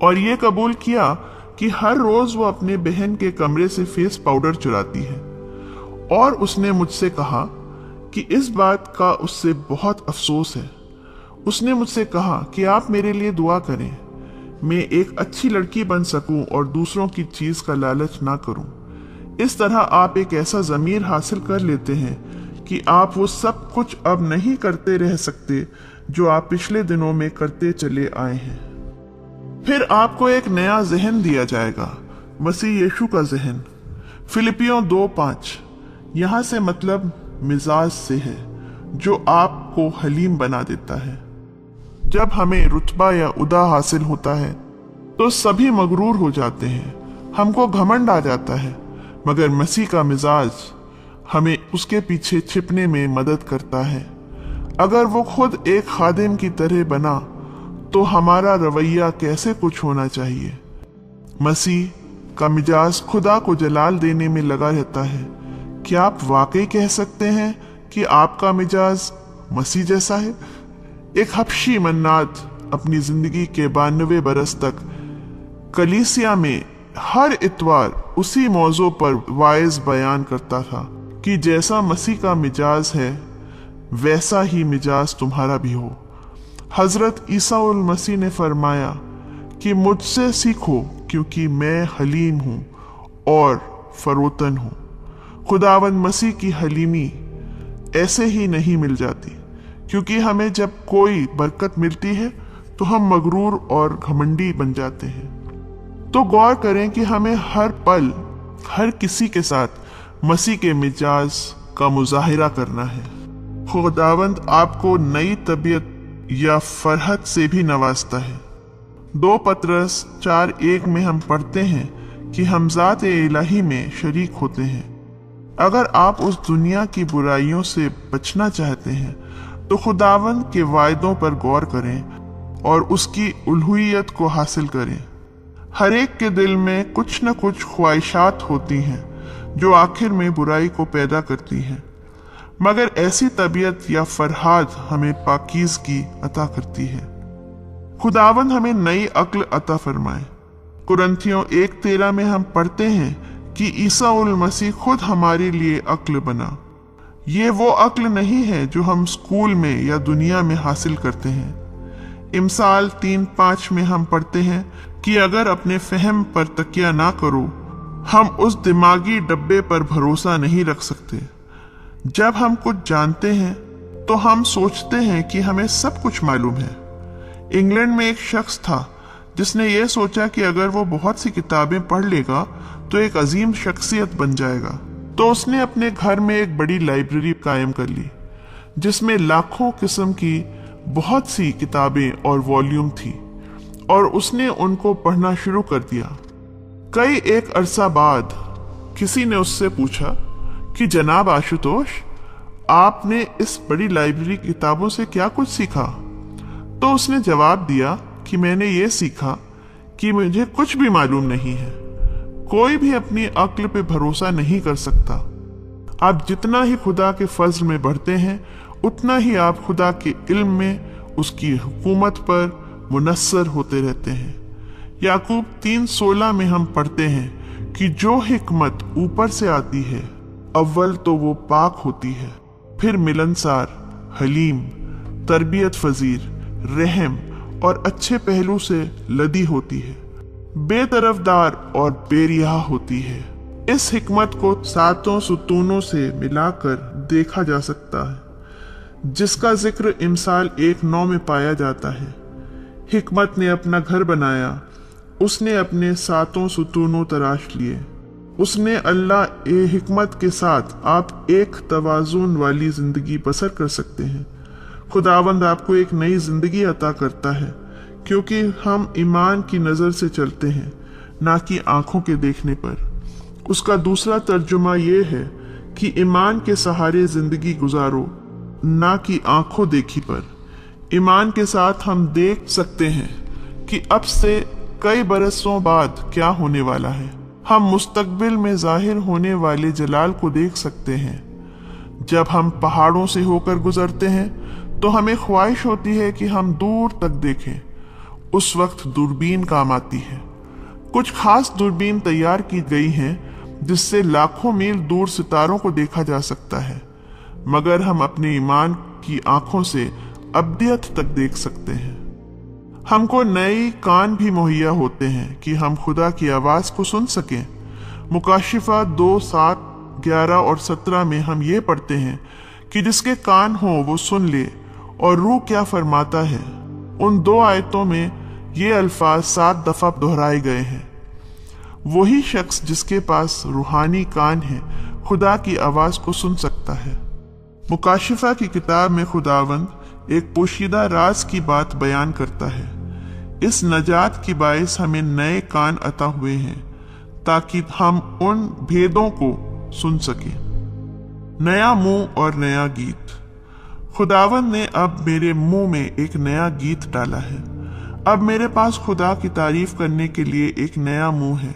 और ये कबूल किया कि हर रोज वो अपने बहन के कमरे से फेस पाउडर चुराती है। और उसने मुझसे कहा कि इस बात का उससे बहुत अफसोस है। उसने मुझसे कहा कि आप मेरे लिए दुआ करें, मैं एक अच्छी लड़की बन सकूं और दूसरों की चीज का लालच ना करूं। इस तरह आप एक ऐसा ज़मीर हासिल कर लेते हैं कि आप वो सब कुछ अब नहीं करते रह सकते जो आप पिछले दिनों में करते चले आए हैं। फिर आपको एक नया जहन दिया जाएगा, मसीह यीशु का जहन। फिलिपियों 2:5। यहां से मतलब मिजाज से है, जो आपको हलीम बना देता है। जब हमें रुतबा या उदा हासिल होता है तो सभी मगरूर हो जाते हैं, हमको घमंड आ जाता है। मगर मसीह का मिजाज हमें उसके पीछे छिपने में मदद करता है। अगर वो खुद एक खादिम की तरह बना तो हमारा रवैया कैसे कुछ होना चाहिए। मसीह का मिजाज खुदा को जलाल देने में लगा रहता है। क्या आप वाकई कह सकते हैं कि आपका मिजाज मसीह जैसा है? एक हबशी मन्नात अपनी जिंदगी के 92 बरस तक कलीसिया में हर इतवार उसी मौजू पर वाइज बयान करता था कि जैसा मसीह का मिजाज है वैसा ही मिजाज तुम्हारा भी हो। हजरत ईसा उल मसीह ने फरमाया कि मुझसे सीखो क्योंकि मैं हलीम हूं और फरोतन हूं। खुदावंद मसीह की हलीमी ऐसे ही नहीं मिल जाती, क्योंकि हमें जब कोई बरकत मिलती है तो हम मगरूर और घमंडी बन जाते हैं। तो गौर करें कि हमें हर पल हर किसी के साथ मसीह के मिजाज का मुजाहिरा करना है। खुदावंद आपको नई तबीयत या फरहत से भी नवाजता है। 2 पतरस 4:1 में हम पढ़ते हैं कि हम ज़ात इलाही में शरीक होते हैं। अगर आप उस दुनिया की बुराइयों से बचना चाहते हैं तो खुदावंद के वायदों पर गौर करें और उसकी उल्हूयत को हासिल करें। हर एक के दिल में कुछ न कुछ ख्वाहिशात होती हैं जो आखिर में बुराई को पैदा करती हैं, मगर ऐसी तबीयत या फरहाद हमें पाकीज़गी अता करती है। खुदावंद हमें नई अक्ल अता फरमाए। कुरंथियों 1:13 में हम पढ़ते हैं कि ईसा उल मसीह खुद हमारे लिए अक्ल बना। ये वो अक्ल नहीं है जो हम स्कूल में या दुनिया में हासिल करते हैं। इमसाल 3:5 में हम पढ़ते हैं कि अगर अपने फहम पर तकिया ना करो, हम उस दिमागी डब्बे पर भरोसा नहीं रख सकते। जब हम कुछ जानते हैं तो हम सोचते हैं कि हमें सब कुछ मालूम है। इंग्लैंड में एक शख्स था जिसने ये सोचा कि अगर वो बहुत सी किताबें पढ़ लेगा तो एक अजीम शख्सियत बन जाएगा। तो उसने अपने घर में एक बड़ी लाइब्रेरी कायम कर ली जिसमें लाखों किस्म की बहुत सी किताबें और वॉल्यूम थी, और उसने उनको पढ़ना शुरू कर दिया। कई एक अरसा बाद किसी ने उससे पूछा कि जनाब आशुतोष, आपने इस बड़ी लाइब्रेरी किताबों से क्या कुछ सीखा? तो उसने जवाब दिया कि मैंने ये सीखा कि मुझे कुछ भी मालूम नहीं है। कोई भी अपनी अक्ल पे भरोसा नहीं कर सकता। आप जितना ही खुदा के फजल में बढ़ते हैं उतना ही आप खुदा के इल्म में उसकी हुकूमत पर मुनस्सर होते रहते हैं। याकूब 3:16 में हम पढ़ते हैं कि जो हिकमत ऊपर से आती है अव्वल तो वो पाक होती है, फिर मिलनसार, हलीम, तरबियत फजीर, रहम और अच्छे पहलू से लदी होती है, बेतरफदार और बेरिया होती है। इस हिकमत को 7 सुतूनों से मिलाकर देखा जा सकता है जिसका जिक्र इमसाल 1:9 में पाया जाता है। हिकमत ने अपना घर बनाया, उसने अपने 7 सुतूनों तराश लिए। उसने अल्लाह ए हिकमत के साथ आप एक तवाज़ुन वाली जिंदगी बसर कर सकते हैं। खुदावंद आपको एक नई जिंदगी अता करता है क्योंकि हम ईमान की नजर से चलते हैं, ना कि आंखों के देखने पर। उसका दूसरा तर्जुमा यह है कि ईमान के सहारे जिंदगी गुजारो, ना कि आंखों देखी पर। ईमान के साथ हम देख सकते हैं कि अब से कई बरसों बाद क्या होने वाला है। हम मुस्तकबिल में जाहिर होने वाले जलाल को देख सकते हैं। जब हम पहाड़ों से होकर गुजरते हैं तो हमें ख्वाहिश होती है कि हम दूर तक देखें। उस वक्त दूरबीन काम आती है। कुछ खास दूरबीन तैयार की गई हैं जिससे लाखों मील दूर सितारों को देखा जा सकता है, मगर हम अपने ईमान की आंखों से अब्दियत तक देख सकते हैं। हमको नए कान भी मुहैया होते हैं कि हम खुदा की आवाज को सुन सकें। मुकाशिफा 2:7, 11 और 17 में हम ये पढ़ते हैं कि जिसके कान हो वो सुन ले और रूह क्या फरमाता है। उन 2 आयतों में ये अल्फाज 7 दफा दोहराए गए हैं। वही शख्स जिसके पास रूहानी कान है खुदा की आवाज को सुन सकता है। मुकाशिफा की किताब में खुदावंद एक पोशीदा राज की बात बयान करता है। इस नजात की बाइस हमें नए कान अता हुए हैं ताकि हम उन भेदों को सुन सकें। नया मुंह और नया गीत। खुदावंद ने अब मेरे मुंह में एक नया गीत डाला है। अब मेरे पास खुदा की तारीफ करने के लिए एक नया मुंह है।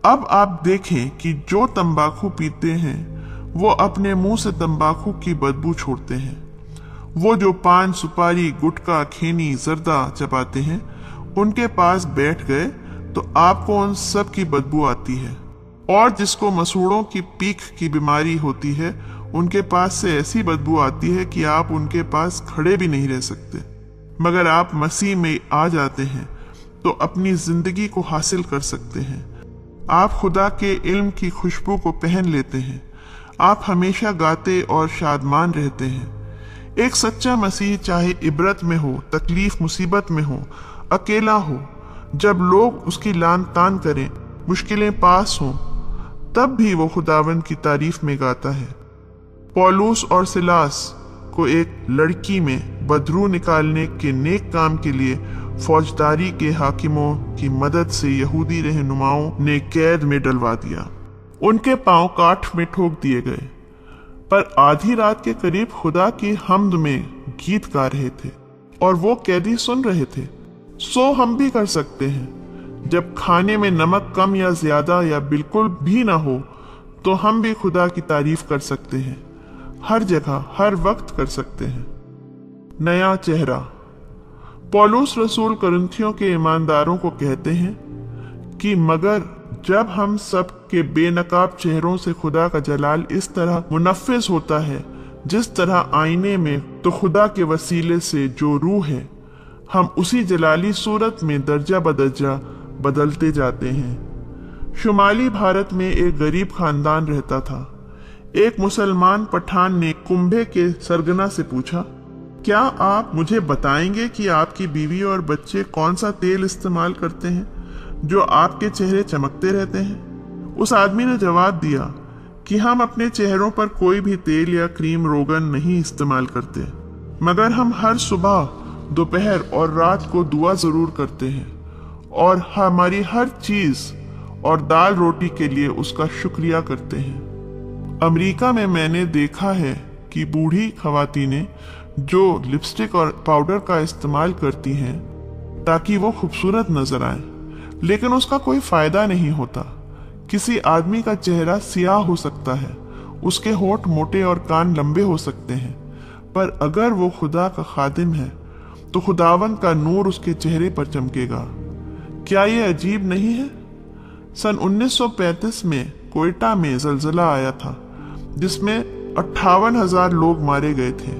अब आप देखें कि जो तंबाकू पीते हैं वो अपने मुंह से तंबाकू की बदबू छोड़ते हैं। वो जो पान, सुपारी, गुटखा, खैनी, जर्दा चबाते हैं, उनके पास बैठ गए तो आपको उन सब की बदबू आती है। और जिसको मसूड़ों की पीक की बीमारी होती है, उनके पास से ऐसी बदबू आती है कि आप उनके पास खड़े भी नहीं रह सकते। मगर आप मसीह में आ जाते हैं तो अपनी जिंदगी को हासिल कर सकते हैं। आप खुदा के इल्म की खुशबू को पहन लेते हैं। आप हमेशा गाते और शादमान रहते हैं। एक सच्चा मसीह चाहे इबरत में हो, तकलीफ मुसीबत में हो, अकेला हो, जब लोग उसकी लान तान करें, मुश्किलें पास हों, तब भी वो खुदावंद की तारीफ में गाता है। पौलुस और सिलास को एक लड़की में बदरू निकालने के नेक काम के लिए फौजदारी के हाकिमों की मदद से यहूदी रहनुमाओं ने कैद में डलवा दिया। उनके पांव काठ में ठोक दिए गए, पर आधी रात के करीब खुदा की हम्द में गीत गा रहे थे और वो कैदी सुन रहे थे। सो हम भी कर सकते हैं। जब खाने में नमक कम या ज्यादा या बिल्कुल भी ना हो, तो हम भी खुदा की तारीफ कर सकते हैं। हर जगह, हर वक्त कर सकते हैं। नया चेहरा। पौलुस रसूल कुरिन्थियों के ईमानदारों को कहते हैं कि मगर जब हम सब के बेनकाब चेहरों से खुदा का जलाल इस तरह मुनफ्फिस होता है जिस तरह आईने में, तो खुदा के वसीले से जो रूह है, हम उसी जलाली सूरत में दर्जा बदर्जा बदलते जाते हैं। शुमाली भारत में एक गरीब खानदान रहता था। एक मुसलमान पठान ने कुंभे के सरगना से पूछा, क्या आप मुझे बताएंगे कि आपकी बीवी और बच्चे कौन सा तेल इस्तेमाल करते हैं जो आपके चेहरे चमकते रहते हैं? उस आदमी ने जवाब दिया कि हम अपने चेहरों पर कोई भी तेल या क्रीम रोगन नहीं इस्तेमाल करते, मगर हम हर सुबह, दोपहर और रात को दुआ जरूर करते हैं और हमारी हर चीज और दाल रोटी के लिए उसका शुक्रिया करते हैं। अमेरिका में मैंने देखा है कि बूढ़ी खवातीनें जो लिपस्टिक और पाउडर का इस्तेमाल करती हैं ताकि वो खूबसूरत नजर आए, लेकिन उसका कोई फायदा नहीं होता। किसी आदमी का चेहरा सियाह हो सकता है, उसके होंठ मोटे और कान लंबे हो सकते हैं, पर अगर वो खुदा का खादिम है तो खुदावंद का नूर उसके चेहरे पर चमकेगा। क्या ये अजीब नहीं है? सन 1935 में कोयटा में जलजला आया था जिसमें 58,000 लोग मारे गए थे।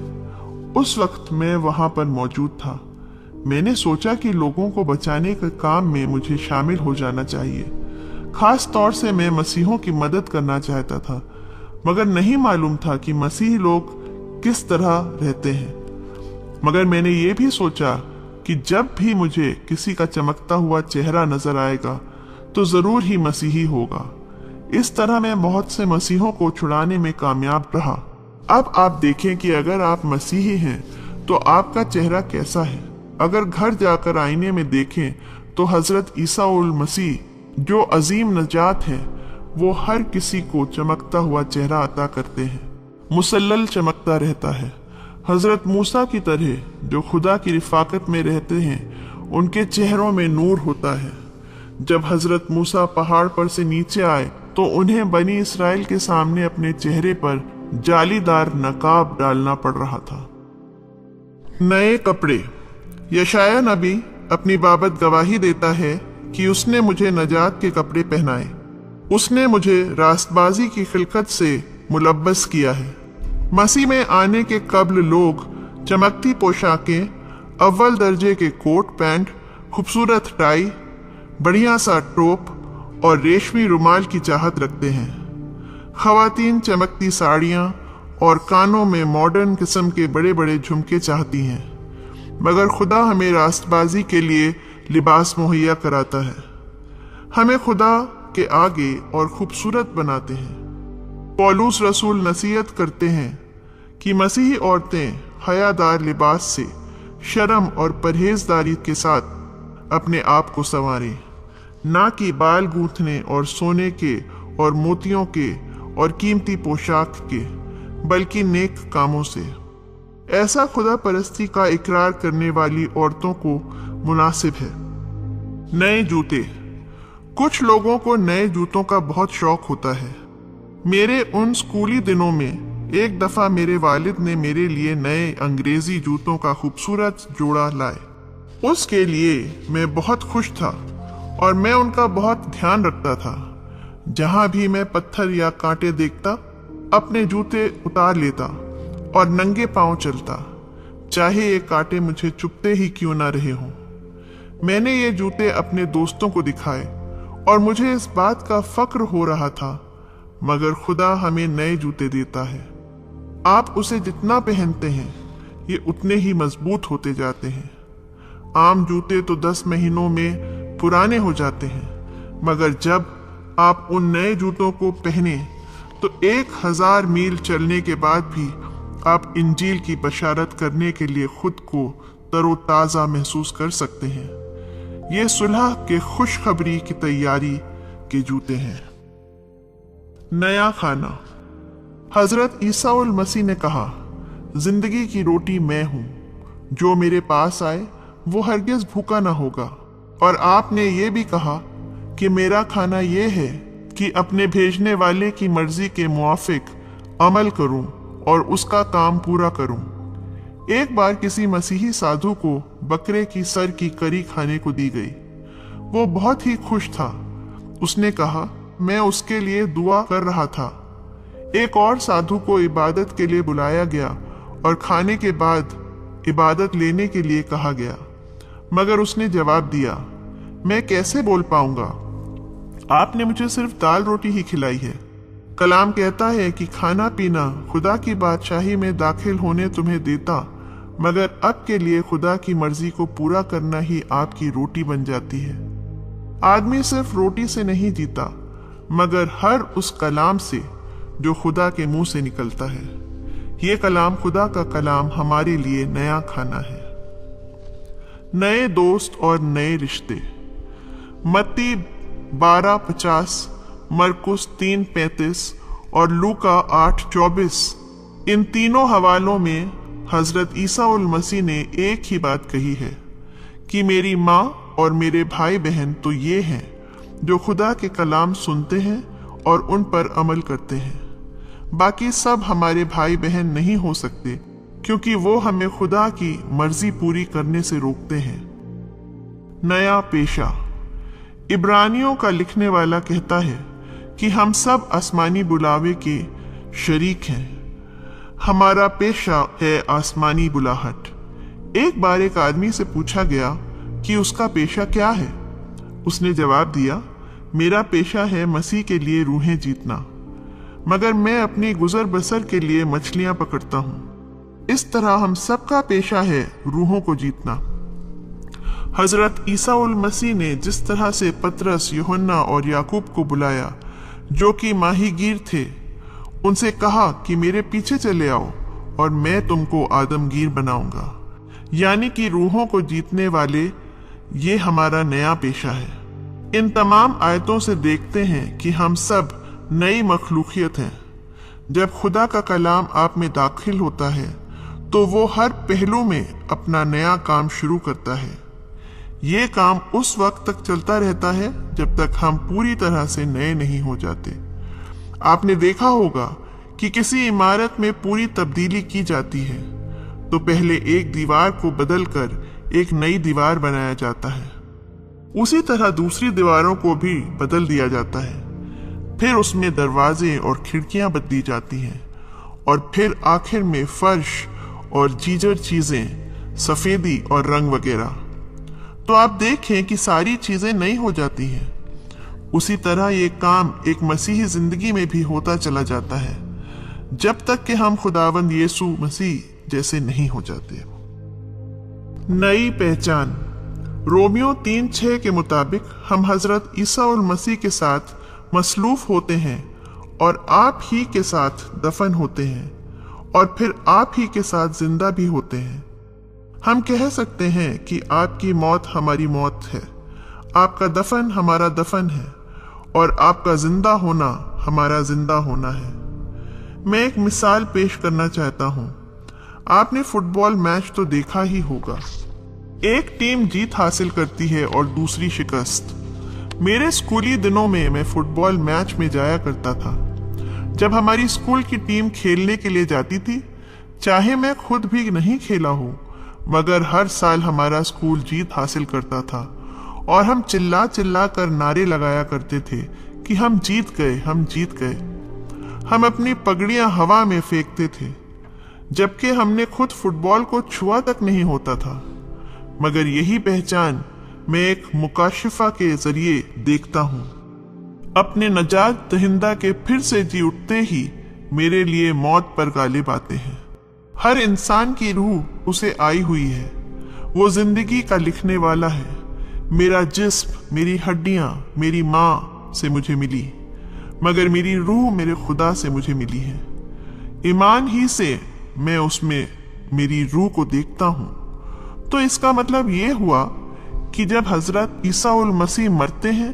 उस वक्त मैं वहां पर मौजूद था। मैंने सोचा कि लोगों को बचाने के काम में मुझे शामिल हो जाना चाहिए। खास तौर से मैं मसीहों की मदद करना चाहता था, मगर नहीं मालूम था कि मसीही लोग किस तरह रहते हैं। मगर मैंने ये भी सोचा कि जब भी मुझे किसी का चमकता हुआ चेहरा नजर आएगा तो जरूर ही मसीही होगा। इस तरह मैं बहुत से मसीहों को छुड़ाने में कामयाब रहा। अब आप देखें कि अगर आप मसीही हैं तो आपका चेहरा कैसा है। अगर घर जाकर आईने में देखें तो हजरत ईसा उल मसीह जो अजीम नजात है, वो हर किसी को चमकता हुआ चेहरा अता करते हैं। मुसल्सल चमकता रहता है। हजरत मूसा की तरह जो खुदा की रिफाकत में रहते हैं, उनके चेहरों में नूर होता है। जब हजरत मूसा पहाड़ पर से नीचे आए तो उन्हें बनी इसराइल के सामने अपने चेहरे पर जालीदार नकाब डालना पड़ रहा था। नए कपड़े। यशाया नबी अपनी बाबत गवाही देता है कि उसने मुझे नजात के कपड़े पहनाए। उसने मुझे रास्तबाजी की खिलकत से मुलब्बस किया है। मसीह में आने के कब्ल लोग चमकती पोशाकें, अव्वल दर्जे के कोट पैंट, खूबसूरत टाई, बढ़िया सा टोप और रेशमी रुमाल की चाहत रखते हैं। खवातीन चमकती साड़ियाँ और कानों में मॉडर्न किस्म के बड़े बड़े झुमके चाहती हैं, मगर खुदा हमें रास्तबाजी के लिए लिबास मुहैया कराता है। हमें खुदा के आगे और खूबसूरत बनाते हैं। पौलुस रसूल नसीहत करते हैं कि मसीही औरतें हयादार लिबास से शर्म और परहेजदारी के साथ अपने आप को संवारें। ना कि बाल गूंथने और सोने के और मोतियों के और कीमती पोशाक के, बल्कि नेक कामों से। ऐसा खुदा परस्ती का इकरार करने वाली औरतों को मुनासिब है। नए जूते। कुछ लोगों को नए जूतों का बहुत शौक होता है। मेरे उन स्कूली दिनों में एक दफा मेरे वालिद ने मेरे लिए नए अंग्रेजी जूतों का खूबसूरत जोड़ा लाए। उसके लिए मैं बहुत खुश था और मैं उनका बहुत ध्यान रखता था। जहां भी मैं पत्थर या कांटे देखता, अपने जूते उतार लेता और नंगे पांव चलता, चाहे ये कांटे मुझे चुभते ही क्यों ना रहे हों। मैंने ये जूते अपने दोस्तों को दिखाए और मुझे इस बात का फक्र हो रहा था, मगर खुदा हमें नए जूते देता है। आप उसे जितना पहनते हैं, ये उतने ही मजबूत होते जाते हैं। आम जूते तो 10 महीनों में पुराने हो जाते हैं, मगर जब आप उन नए जूतों को पहने तो 1000 मील चलने के बाद भी आप इंजील की बशारत करने के लिए खुद को तरोताजा महसूस कर सकते हैं। ये सुलह के खुशखबरी की तैयारी के जूते हैं। नया खाना। हजरत ईसा उल मसीह ने कहा, जिंदगी की रोटी मैं हूं, जो मेरे पास आए वो हरगिज भूखा ना होगा। और आपने ये भी कहा कि मेरा खाना ये है कि अपने भेजने वाले की मर्जी के मुआफिक अमल करूं और उसका काम पूरा करूं। एक बार किसी मसीही साधु को बकरे की सर की करी खाने को दी गई। वो बहुत ही खुश था। उसने कहा, मैं उसके लिए दुआ कर रहा था। एक और साधु को इबादत के लिए बुलाया गया और खाने के बाद इबादत लेने के लिए कहा गया, मगर उसने जवाब दिया, मैं कैसे बोल पाऊंगा? आपने मुझे सिर्फ दाल रोटी ही खिलाई है। कलाम कहता है कि खाना पीना खुदा की बादशाही में दाखिल होने तुम्हें देता, मगर अब के लिए खुदा की मर्जी को पूरा करना ही आपकी रोटी बन जाती है। आदमी सिर्फ रोटी से नहीं जीता, मगर हर उस कलाम से जो खुदा के मुंह से निकलता है। ये कलाम, खुदा का कलाम, हमारे लिए नया खाना है। नए दोस्त और नए रिश्ते। मत्ती 12:50, मरकुस 3:35 और लूका 8:24। इन तीनों हवालों में हजरत ईसा उल मसीह ने एक ही बात कही है कि मेरी माँ और मेरे भाई बहन तो ये हैं जो खुदा के कलाम सुनते हैं और उन पर अमल करते हैं। बाकी सब हमारे भाई बहन नहीं हो सकते, क्योंकि वो हमें खुदा की मर्जी पूरी करने से रोकते हैं। नया पेशा। इब्रानियों का लिखने वाला कहता है कि हम सब आसमानी बुलावे के शरीक हैं। हमारा पेशा है आसमानी बुलाहट। एक बार एक आदमी से पूछा गया कि उसका पेशा क्या है। उसने जवाब दिया, मेरा पेशा है मसीह के लिए रूहें जीतना, मगर मैं अपनी गुजर बसर के लिए मछलियां पकड़ता हूं। इस तरह हम सबका पेशा है रूहों को जीतना। हजरत ईसा उल मसीह ने जिस तरह से पतरस, यूहन्ना और याकूब को बुलाया, जो कि माहीगीर थे, उनसे कहा कि मेरे पीछे चले आओ और मैं तुमको आदमगीर बनाऊंगा। यानी कि रूहों को जीतने वाले, ये हमारा नया पेशा है। इन तमाम आयतों से देखते हैं कि हम सब नई मखलूकियत हैं। जब खुदा का कलाम आप में दाखिल होता है तो वो हर पहलू में अपना नया काम शुरू करता है। ये काम उस वक्त तक चलता रहता है जब तक हम पूरी तरह से नए नहीं हो जाते। आपने देखा होगा कि किसी इमारत में पूरी तब्दीली की जाती है तो पहले एक दीवार को बदलकर एक नई दीवार बनाया जाता है। उसी तरह दूसरी दीवारों को भी बदल दिया जाता है। फिर उसमें दरवाजे और खिड़कियां बदली जाती हैं और फिर आखिर में फर्श और जीजर चीजें, सफेदी और रंग वगैरह। तो आप देखें कि सारी चीजें नई हो जाती हैं। उसी तरह ये काम एक मसीही जिंदगी में भी होता चला जाता है, जब तक कि हम खुदावंद यीशु मसीह जैसे नहीं हो जाते। नई पहचान। रोमियो 3:6 के मुताबिक हम हजरत ईसा उल मसीह के साथ मसलूफ होते हैं और आप ही के साथ दफन होते हैं और फिर आप ही के साथ जिंदा भी होते हैं। हम कह सकते हैं कि आपकी मौत हमारी मौत है, आपका दफन हमारा दफन है और आपका जिंदा होना हमारा जिंदा होना है। मैं एक मिसाल पेश करना चाहता हूं। आपने फुटबॉल मैच तो देखा ही होगा। एक टीम जीत हासिल करती है और दूसरी शिकस्त। मेरे स्कूली दिनों में मैं फुटबॉल मैच में जाया करता था। जब हमारी स्कूल की टीम खेलने के लिए जाती थी, चाहे मैं खुद भी नहीं खेला हूं, मगर हर साल हमारा स्कूल जीत हासिल करता था और हम चिल्ला चिल्ला कर नारे लगाया करते थे कि हम जीत गए, हम जीत गए। हम अपनी पगड़ियां हवा में फेंकते थे, जबकि हमने खुद फुटबॉल को छुआ तक नहीं होता था। मगर यही पहचान मैं एक मुकाशिफा के जरिए देखता हूं। अपने नजात दहिंदा के फिर से जी उठते ही मेरे लिए मौत पर गालिब आते हैं। हर इंसान की रूह उसे आई हुई है, वो जिंदगी का लिखने वाला है। मेरा जिस्म, मेरी हड्डियां मेरी माँ से मुझे मिली, मगर मेरी रूह मेरे खुदा से मुझे मिली है। ईमान ही से मैं उसमें मेरी रूह को देखता हूँ। तो इसका मतलब ये हुआ कि जब हजरत ईसा उल मसीह मरते हैं,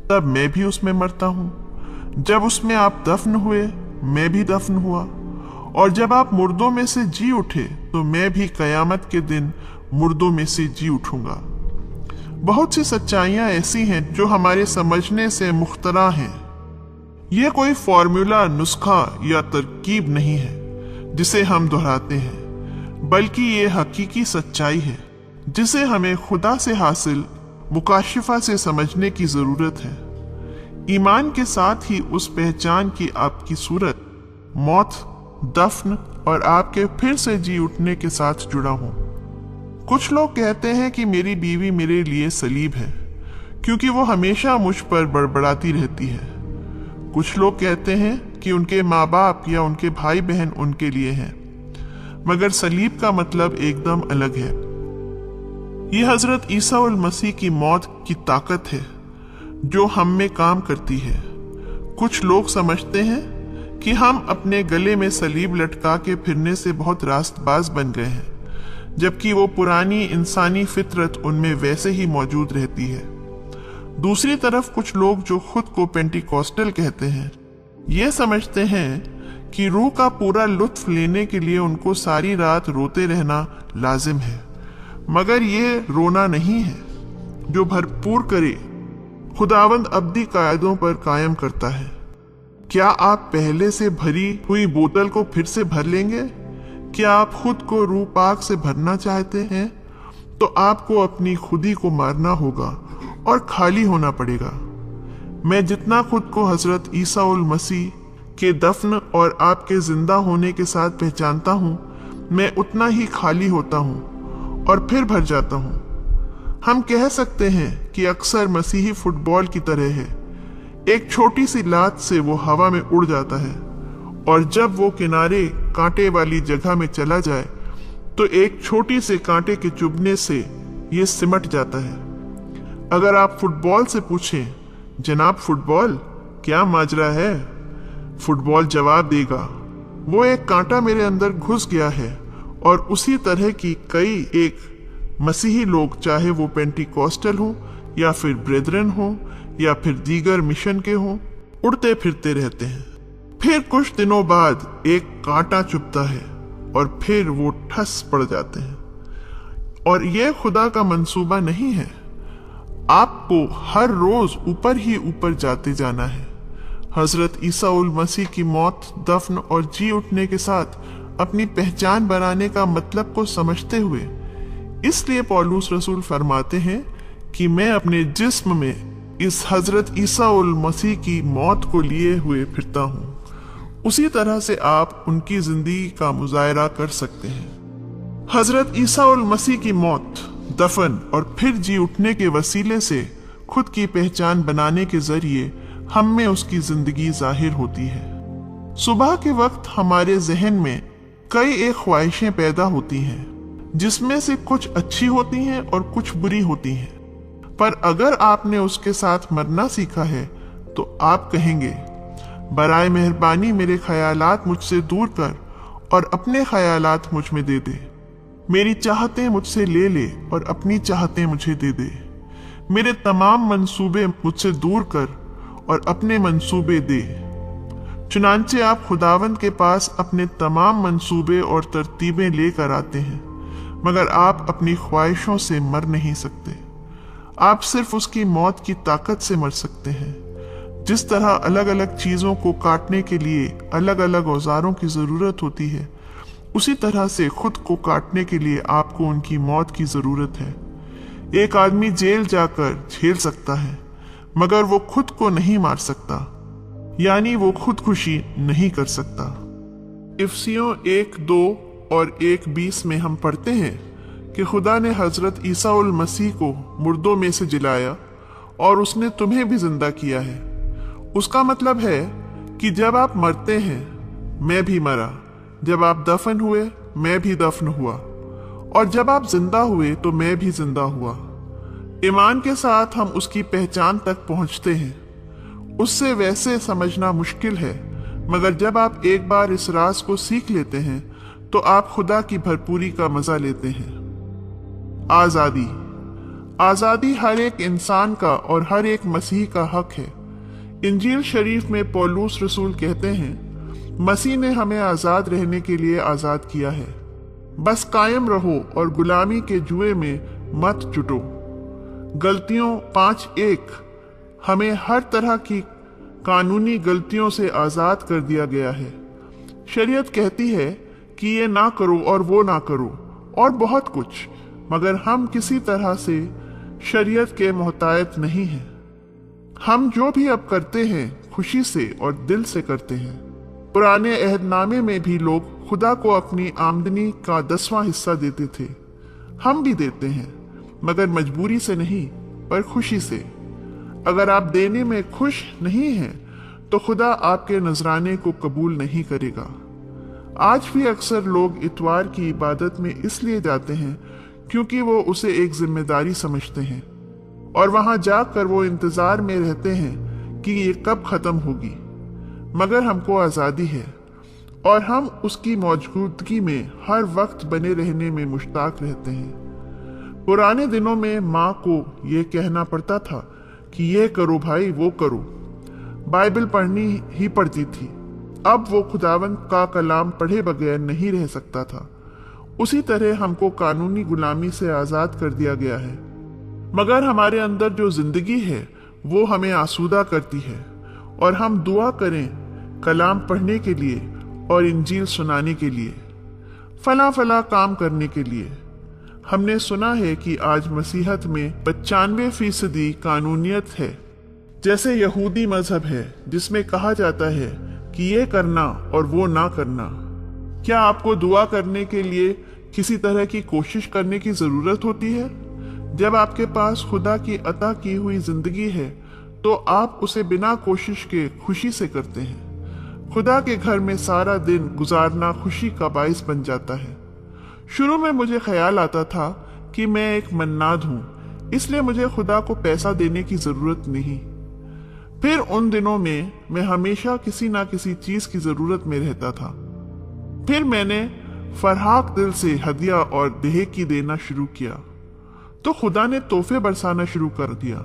तब मैं भी उसमें मरता हूँ। जब उसमें आप दफन हुए, मैं भी दफन हुआ। और जब आप मुर्दों में से जी उठे, तो मैं भी कयामत के दिन मुर्दों में से जी उठूंगा। बहुत सी सच्चाइयां ऐसी हैं जो हमारे समझने से मुख्तरा हैं। यह कोई फॉर्मूला, नुस्खा या तरकीब नहीं है जिसे हम दोहराते हैं, बल्कि ये हकीकी सच्चाई है जिसे हमें खुदा से हासिल मुकाशिफा से समझने की जरूरत है। ईमान के साथ ही उस पहचान की आपकी सूरत मौत, दफन और आपके फिर से जी उठने के साथ जुड़ा हूं। कुछ लोग कहते हैं कि मेरी बीवी मेरे लिए सलीब है, क्योंकि वो हमेशा मुझ पर बड़बड़ाती रहती है। कुछ लोग कहते हैं कि उनके माँ बाप या उनके भाई बहन उनके लिए हैं, मगर सलीब का मतलब एकदम अलग है। यह हजरत ईसा उल मसीह की मौत की ताकत है जो हम में काम करती है। कुछ लोग समझते हैं कि हम अपने गले में सलीब लटका के फिरने से बहुत रास्तबाज बन गए हैं, जबकि वो पुरानी इंसानी फितरत उनमें वैसे ही मौजूद रहती है। दूसरी तरफ कुछ लोग जो खुद को पेंटिकॉस्टल कहते हैं, ये समझते हैं कि रूह का पूरा लुत्फ लेने के लिए उनको सारी रात रोते रहना लाजिम है। मगर ये रोना नहीं है जो भरपूर करे। खुदावंद अब्दी कायदों पर कायम करता है। क्या आप पहले से भरी हुई बोतल को फिर से भर लेंगे? क्या आप खुद को रूह पाक से भरना चाहते हैं? तो आपको अपनी खुदी को मारना होगा और खाली होना पड़ेगा। मैं जितना खुद को हजरत ईसा उल मसीह के दफन और आपके जिंदा होने के साथ पहचानता हूँ, मैं उतना ही खाली होता हूँ और फिर भर जाता हूँ। हम कह सकते हैं कि अक्सर मसीही फुटबॉल की तरह है। एक छोटी सी लात से वो हवा में उड़ जाता है और जब वो किनारे कांटे वाली जगह में चला जाए तो एक छोटी से कांटे के चुभने से ये सिमट जाता है। अगर आप फुटबॉल से पूछें, जनाब फुटबॉल क्या माजरा है, फुटबॉल जवाब देगा, वो एक कांटा मेरे अंदर घुस गया है। और उसी तरह की कई एक मसीही लोग, चाहे वो पेंटिकॉस्टल हो या फिर ब्रेदरन हो या फिर दीगर मिशन के हों, उड़ते फिरते रहते हैं। फिर कुछ दिनों बाद एक कांटा चुभता है और फिर वो ठस पड़ जाते हैं। और यह खुदा का मंसूबा नहीं है। आपको हर रोज ऊपर ही ऊपर जाते जाना है। हजरत ईसा उल मसीह की मौत, दफन और जी उठने के साथ अपनी पहचान बनाने का मतलब को समझते हुए, इसलिए पौलुस रसूल फरमाते हैं कि मैं अपने जिस्म में इस हजरत ईसा उल मसीह की मौत को लिए हुए फिरता हूँ। उसी तरह से आप उनकी जिंदगी का मुजाहरा कर सकते हैं। हजरत ईसा उल मसीह की मौत, दफन और फिर जी उठने के वसीले से खुद की पहचान बनाने के जरिए हम में उसकी जिंदगी जाहिर होती है। सुबह के वक्त हमारे जहन में कई एक ख्वाहिशें पैदा होती हैं, जिसमें से कुछ अच्छी होती हैं और कुछ बुरी होती हैं। पर अगर आपने उसके साथ मरना सीखा है तो आप कहेंगे, बराए मेहरबानी मेरे ख्यालात मुझसे दूर कर और अपने ख्यालात मुझ में दे दे। मेरी चाहतें मुझसे ले ले और अपनी चाहतें मुझे दे दे। मेरे तमाम मंसूबे मुझसे दूर कर और अपने मंसूबे दे। चुनांचे आप खुदावंद के पास अपने तमाम मंसूबे और तरतीबें लेकर आते हैं, मगर आप अपनी ख्वाहिशों से मर नहीं सकते। आप सिर्फ उसकी मौत की ताकत से मर सकते हैं। जिस तरह अलग अलग चीजों को काटने के लिए अलग अलग औजारों की जरूरत होती है, उसी तरह से खुद को काटने के लिए आपको उनकी मौत की जरूरत है। एक आदमी जेल जाकर झेल सकता है, मगर वो खुद को नहीं मार सकता, यानी वो खुदकुशी नहीं कर सकता। इफसियों 1:2 और 1:20 में हम पढ़ते हैं कि खुदा ने हजरत ईसा उल मसीह को मुर्दों में से जिलाया और उसने तुम्हें भी जिंदा किया है। उसका मतलब है कि जब आप मरते हैं, मैं भी मरा, जब आप दफन हुए, मैं भी दफन हुआ, और जब आप जिंदा हुए तो मैं भी जिंदा हुआ। ईमान के साथ हम उसकी पहचान तक पहुंचते हैं। उससे वैसे समझना मुश्किल है, मगर जब आप एक बार इस राज को सीख लेते हैं तो आप खुदा की भरपूरी का मजा लेते हैं। आजादी। आजादी हर एक इंसान का और हर एक मसीह का हक है। इंजील शरीफ में पौलुस रसूल कहते हैं, मसीह ने हमें आजाद रहने के लिए आजाद किया है। बस कायम रहो और गुलामी के जुए में मत जुटो। गलतियों 5:1 हमें हर तरह की कानूनी गलतियों से आजाद कर दिया गया है। शरीयत कहती है कि ये ना करो और वो ना करो और बहुत कुछ, मगर हम किसी तरह से शरीयत के मोहतायत नहीं हैं। हम जो भी अब करते हैं खुशी से और दिल से करते हैं। पुराने अहदनामे में भी लोग खुदा को अपनी आमदनी का 10वां हिस्सा देते थे। हम भी देते हैं, मगर मजबूरी से नहीं, पर खुशी से। अगर आप देने में खुश नहीं हैं तो खुदा आपके नजराने को कबूल नहीं करेगा। आज भी अक्सर लोग इतवार की इबादत में इसलिए जाते हैं क्योंकि वो उसे एक जिम्मेदारी समझते हैं, और वहां जाकर वो इंतजार में रहते हैं कि ये कब खत्म होगी। मगर हमको आजादी है और हम उसकी मौजूदगी में हर वक्त बने रहने में मुश्ताक रहते हैं। पुराने दिनों में माँ को ये कहना पड़ता था कि ये करो भाई, वो करो। बाइबल पढ़नी ही पड़ती थी। अब वो खुदावंद का कलाम पढ़े बगैर नहीं रह सकता था। उसी तरह हमको कानूनी गुलामी से आजाद कर दिया गया है, मगर हमारे अंदर जो जिंदगी है वो हमें आसूदा करती है, और हम दुआ करें कलाम पढ़ने के लिए और इंजील सुनाने के लिए, फला फला काम करने के लिए। हमने सुना है कि आज मसीहत में 95% कानूनियत है, जैसे यहूदी मजहब है जिसमें कहा जाता है कि ये करना और वो ना करना। क्या आपको दुआ करने के लिए किसी तरह की कोशिश करने की जरूरत होती है? जब आपके पास खुदा की अता की हुई जिंदगी है तो आप उसे बिना कोशिश के खुशी से करते हैं। खुदा के घर में सारा दिन गुजारना खुशी का बाइस बन जाता है। शुरू में मुझे ख्याल आता था कि मैं एक मन्नाद हूं, इसलिए मुझे खुदा को पैसा देने की जरूरत नहीं। फिर उन दिनों में मैं हमेशा किसी ना किसी चीज की जरूरत में रहता था। फिर मैंने फरहाक दिल से हदिया और देहकी देना शुरू किया, तो खुदा ने तोहफे बरसाना शुरू कर दिया।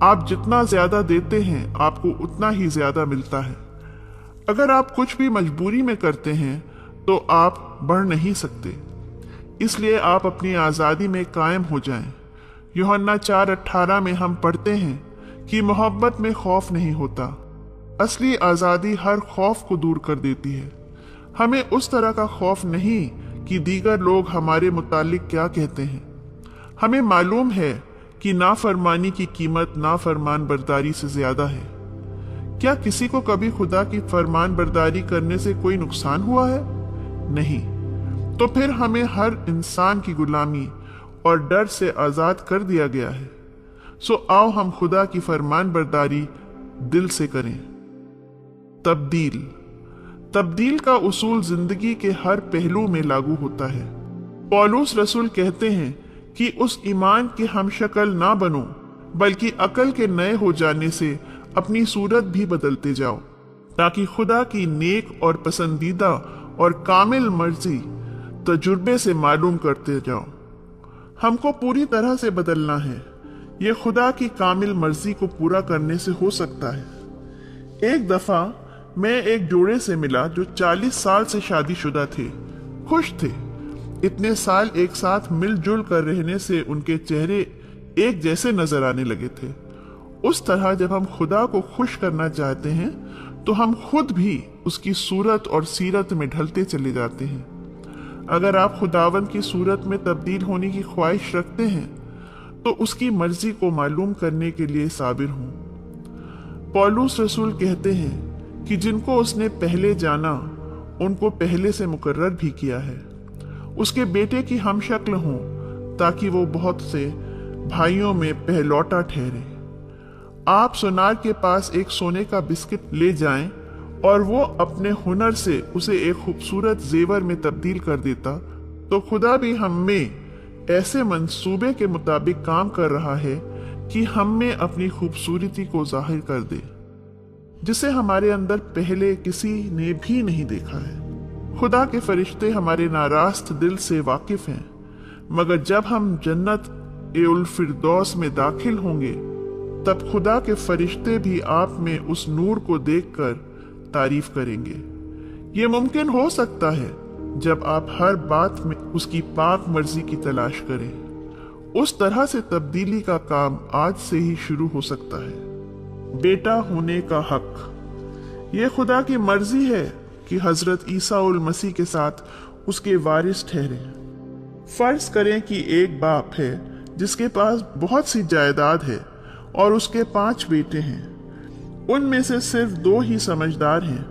आप जितना ज्यादा देते हैं आपको उतना ही ज्यादा मिलता है। अगर आप कुछ भी मजबूरी में करते हैं तो आप बढ़ नहीं सकते, इसलिए आप अपनी आजादी में कायम हो जाएं। यूहन्ना 4:18 में हम पढ़ते हैं कि मोहब्बत में खौफ नहीं होता। असली आजादी हर खौफ को दूर कर देती है। हमें उस तरह का खौफ नहीं कि दीगर लोग हमारे मुतालिक क्या कहते हैं। हमें मालूम है कि नाफरमानी की कीमत नाफरमान बरदारी से ज्यादा है। क्या किसी को कभी खुदा की फरमान बरदारी करने से कोई नुकसान हुआ है? नहीं। तो फिर हमें हर इंसान की गुलामी और डर से आजाद कर दिया गया है। सो आओ हम खुदा की फरमान बरदारी दिल से करें। तब्दील का उसूल जिंदगी के हर पहलू में लागू होता है। पौलुस रसूल कहते हैं कि उस ईमान के हम शक्ल ना बनो, बल्कि अकल के नए हो जाने से अपनी सूरत भी बदलते जाओ, ताकि खुदा की नेक और पसंदीदा और कामिल मर्जी तजुर्बे से मालूम करते जाओ। हमको पूरी तरह से बदलना है। ये खुदा की कामिल मर्जी को पूरा करने से हो सकता है। एक दफा मैं एक जोड़े से मिला जो 40 साल से शादीशुदा थे। खुश थे। इतने साल एक साथ मिलजुल कर रहने से उनके चेहरे एक जैसे नजर आने लगे थे। उस तरह जब हम खुदा को खुश करना चाहते हैं तो हम खुद भी उसकी सूरत और सीरत में ढलते चले जाते हैं। अगर आप खुदावंद की सूरत में तब्दील होने की ख्वाहिश रखते हैं तो उसकी मर्जी को मालूम करने के लिए साबिर हों। पौलुस रसूल कहते हैं कि जिनको उसने पहले जाना उनको पहले से मुकर्रर भी किया है उसके बेटे की हम शक्ल हों, ताकि वो बहुत से भाइयों में पहलौटा ठहरे। आप सुनार के पास एक सोने का बिस्किट ले जाएं और वो अपने हुनर से उसे एक खूबसूरत जेवर में तब्दील कर देता, तो खुदा भी हम में ऐसे मंसूबे के मुताबिक काम कर रहा है कि हम में अपनी खूबसूरती को जाहिर कर दे, जिसे हमारे अंदर पहले किसी ने भी नहीं देखा है। खुदा के फरिश्ते हमारे नारास्त दिल से वाकिफ हैं, मगर जब हम जन्नत उल फिरदौस में दाखिल होंगे तब खुदा के फरिश्ते भी आप में उस नूर को देखकर तारीफ करेंगे। ये मुमकिन हो सकता है जब आप हर बात में उसकी पाक मर्जी की तलाश करें। उस तरह से तब्दीली का काम आज से ही शुरू हो सकता है। बेटा होने का हक। ये खुदा की मर्जी है कि हजरत ईसा उल मसीह के साथ उसके वारिस ठहरे। फर्ज करें कि एक बाप है जिसके पास बहुत सी जायदाद है और उसके 5 बेटे हैं। उनमें से सिर्फ 2 ही समझदार हैं,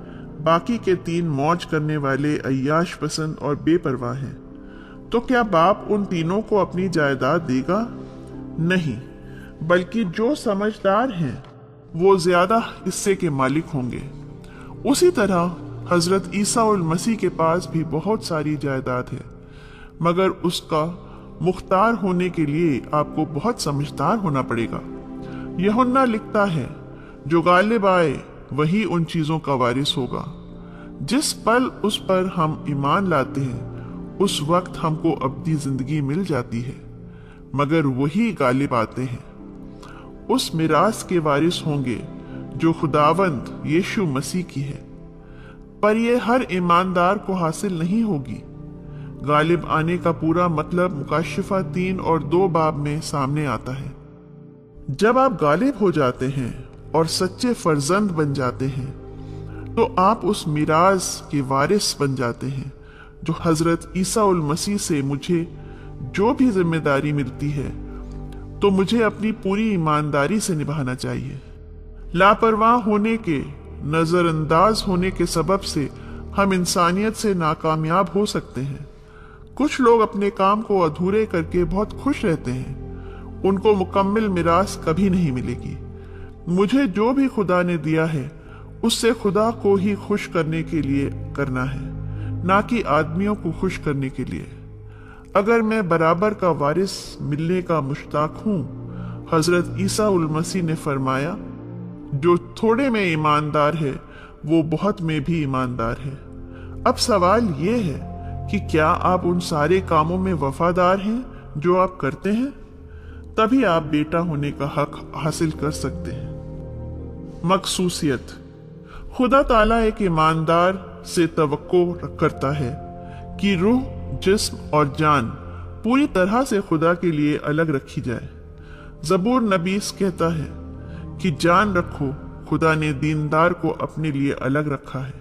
बाकी के 3 मौज करने वाले, अय्याश पसंद और बेपरवाह हैं। तो क्या बाप उन तीनों को अपनी जायदाद देगा? नहीं, बल्कि जो समझदार हैं वो ज्यादा हिस्से के मालिक होंगे। उसी तरह हजरत ईसा उल मसीह के पास भी बहुत सारी जायदाद है, मगर उसका मुख्तार होने के लिए आपको बहुत समझदार होना पड़ेगा। यूहन्ना लिखता है, जो गालिब आए वही उन चीजों का वारिस होगा। जिस पल उस पर हम ईमान लाते हैं उस वक्त हमको अब्दी जिंदगी मिल जाती है, मगर वही गालिब आते हैं उस मिरास के वारिस होंगे जो खुदावंद यीशु मसीह की है। पर यह हर ईमानदार को हासिल नहीं होगी। गालिब आने का पूरा मतलब मुकाशिफा 3 और 2 बाब में सामने आता है। जब आप गालिब हो जाते हैं और सच्चे फर्जंद बन जाते हैं तो आप उस मिराज के वारिस बन जाते हैं जो हजरत ईसा उल मसीह से मुझे जो भी जिम्मेदारी मिलती है तो मुझे अपनी पूरी ईमानदारी से निभाना चाहिए। लापरवाह होने के, नजरअंदाज होने के सबब से हम इंसानियत से नाकामयाब हो सकते हैं। कुछ लोग अपने काम को अधूरे करके बहुत खुश रहते हैं। उनको मुकम्मल मिरास कभी नहीं मिलेगी। मुझे जो भी खुदा ने दिया है उससे खुदा को ही खुश करने के लिए करना है, ना कि आदमियों को खुश करने के लिए। अगर मैं बराबर का वारिस मिलने का मुश्ताक हूँ, हजरत ईसा उल मसीह ने फरमाया, जो थोड़े में ईमानदार है वो बहुत में भी ईमानदार है। अब सवाल ये है कि क्या आप उन सारे कामों में वफादार हैं जो आप करते हैं? तभी आप बेटा होने का हक हासिल कर सकते हैं। मखसूसियत। खुदा ताला एक ईमानदार से तवक्को करता है कि रूह, जिस्म और जान पूरी तरह से खुदा के लिए अलग रखी जाए। जबूर नबीस कहता है कि जान रखो, खुदा ने दीनदार को अपने लिए अलग रखा है।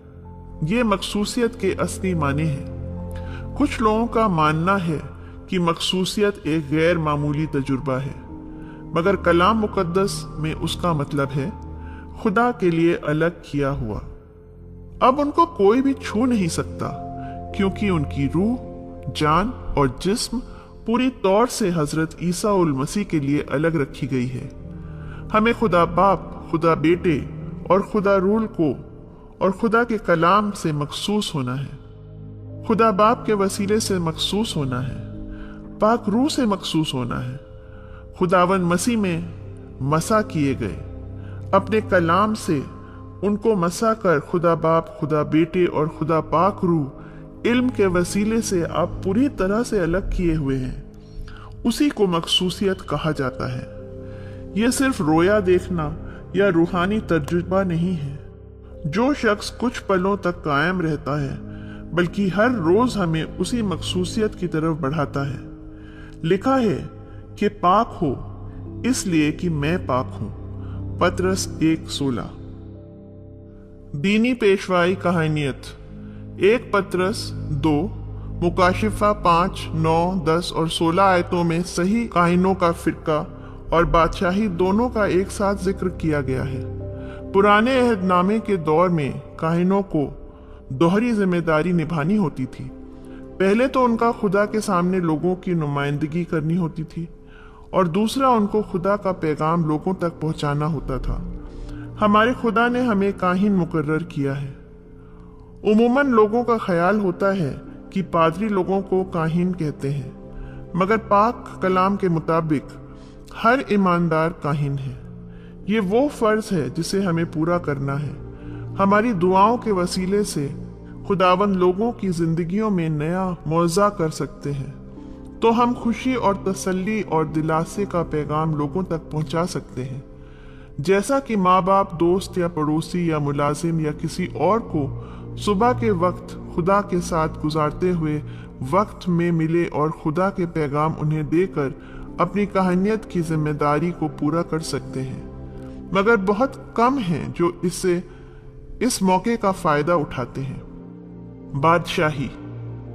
ये मखसूसियत के असली माने हैं। कुछ लोगों का मानना है कि मखसूसियत एक गैर मामूली तजुर्बा है, मगर कलाम मुकद्दस में उसका मतलब है खुदा के लिए अलग किया हुआ। अब उनको कोई भी छू नहीं सकता, क्योंकि उनकी रूह, जान और जिस्म पूरी तौर से हजरत ईसा उल मसीह के लिए अलग रखी गई है। हमें खुदा बाप, खुदा बेटे और खुदा रूल को और खुदा के कलाम से मखसूस होना है। खुदा बाप के वसीले से मखसूस होना है, पाक रूह से मखसूस होना है। खुदावन मसीह में मसा किए गए, अपने कलाम से उनको मसा कर खुदा बाप, खुदा बेटे और खुदा पाक रूह इल्म के वसीले से आप पूरी तरह से अलग किए हुए हैं। उसी को मखसूसियत कहा जाता है। ये सिर्फ रोया देखना या रूहानी तजुर्बा नहीं है जो शख्स कुछ पलों तक कायम रहता है, बल्कि हर रोज हमें उसी मखसूसियत की तरफ बढ़ाता है। लिखा है कि पाक हो इसलिए कि मैं पाक हूं, पतरस 1:16। दीनी पेशवाई कहानियत 1 पतरस 2 मुकाशिफा 5, 9, 10 और 16 आयतों में सही काहिनों का फिरका और बादशाही दोनों का एक साथ जिक्र किया गया है। पुराने अहदनामे के दौर में काहिनों को दोहरी जिम्मेदारी निभानी होती थी। पहले तो उनका खुदा के सामने लोगों की नुमाइंदगी करनी होती थी और दूसरा उनको खुदा का पैगाम लोगों तक पहुंचाना होता था। हमारे खुदा ने हमें काहिन मुकर्रर किया है। उमूमन लोगों का ख्याल होता है कि पादरी लोगों को काहिन कहते हैं, मगर पाक कलाम के मुताबिक हर ईमानदार काहिन है। ये वो फर्ज है जिसे हमें पूरा करना है। हमारी दुआओं के वसीले से खुदावंद लोगों की जिंदगियों में नया मुआवजा कर सकते हैं, तो हम खुशी और तसल्ली और दिलासे का पैगाम लोगों तक पहुंचा सकते हैं। जैसा कि माँ बाप, दोस्त या पड़ोसी या मुलाजिम या किसी और को सुबह के वक्त खुदा के साथ गुजारते हुए वक्त में मिले और खुदा के पैगाम उन्हें देकर अपनी कहानियत की जिम्मेदारी को पूरा कर सकते हैं, मगर बहुत कम हैं जो इस मौके का फायदा उठाते हैं। बादशाही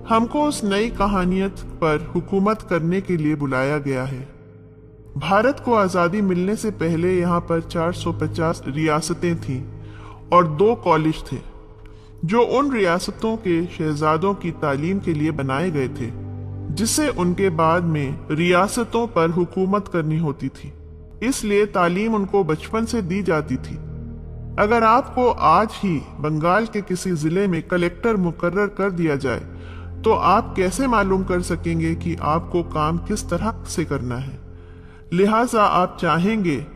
हमको उस नई कहानियत पर हुकूमत करने के लिए बुलाया गया है। भारत को आज़ादी मिलने से पहले यहाँ पर 450 रियासतें थीं और 2 कॉलेज थे जो उन रियासतों के शहजादों की तालीम के लिए बनाए गए थे, जिससे उनके बाद में रियासतों पर हुकूमत करनी होती थी। इसलिए तालीम उनको बचपन से दी जाती थी। अगर आपको आज ही बंगाल के किसी जिले में कलेक्टर मुकर्रर कर दिया जाए तो आप कैसे मालूम कर सकेंगे कि आपको काम किस तरह से करना है। लिहाजा आप चाहेंगे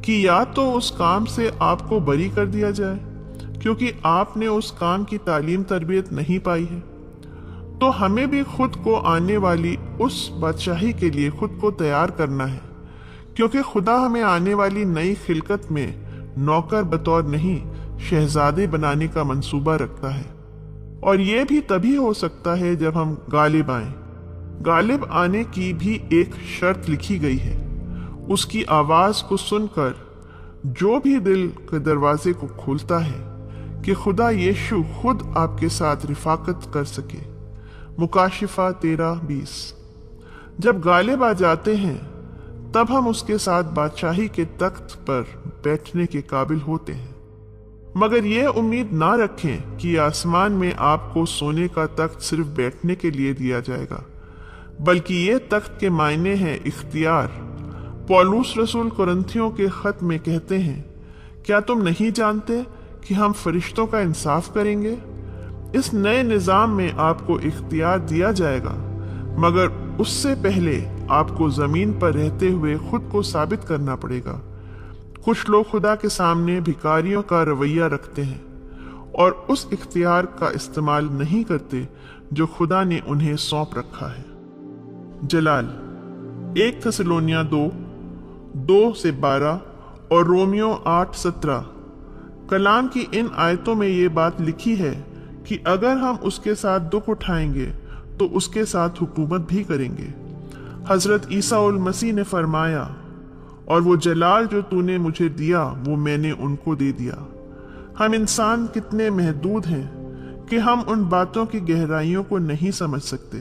कि या तो उस काम से आपको बरी कर दिया जाए क्योंकि आपने उस काम की तालीम तरबियत नहीं पाई है। तो हमें भी खुद को आने वाली उस बादशाही के लिए खुद को तैयार करना है, क्योंकि खुदा हमें आने वाली नई खिलकत में नौकर बतौर नहीं शहजादे बनाने का मंसूबा रखता है। और ये भी तभी हो सकता है जब हम गालिब आएं। गालिब आने की भी एक शर्त लिखी गई है। उसकी आवाज को सुनकर जो भी दिल के दरवाजे को खोलता है कि खुदा यीशु खुद आपके साथ रिफाकत कर सके। मुकाशिफा 13:20। जब गालिब आ जाते हैं तब हम उसके साथ बादशाही के तख्त पर बैठने के काबिल होते हैं। मगर यह उम्मीद ना रखें कि आसमान में आपको सोने का तख्त सिर्फ बैठने के लिए दिया जाएगा, बल्कि ये तख्त के मायने हैं इख्तियार। पौलुस रसूल कुरिन्थियों के खत में कहते हैं, क्या तुम नहीं जानते कि हम फरिश्तों का इंसाफ करेंगे? इस नए निजाम में आपको इख्तियार दिया जाएगा, मगर उससे पहले आपको जमीन पर रहते हुए खुद को साबित करना पड़ेगा। कुछ लोग खुदा के सामने भिखारियों का रवैया रखते हैं और उस इख्तियार का इस्तेमाल नहीं करते जो खुदा ने उन्हें सौंप रखा है। जलाल 1 थेसलोनिया 2:2-12 और रोमियो 8:17। कलाम की इन आयतों में ये बात लिखी है कि अगर हम उसके साथ दुख उठाएंगे तो उसके साथ हुकूमत भी करेंगे। हजरत ईसा उल मसीह ने फरमाया, और वो जलाल जो तूने मुझे दिया वो मैंने उनको दे दिया। हम इंसान कितने महदूद हैं कि हम उन बातों की गहराइयों को नहीं समझ सकते।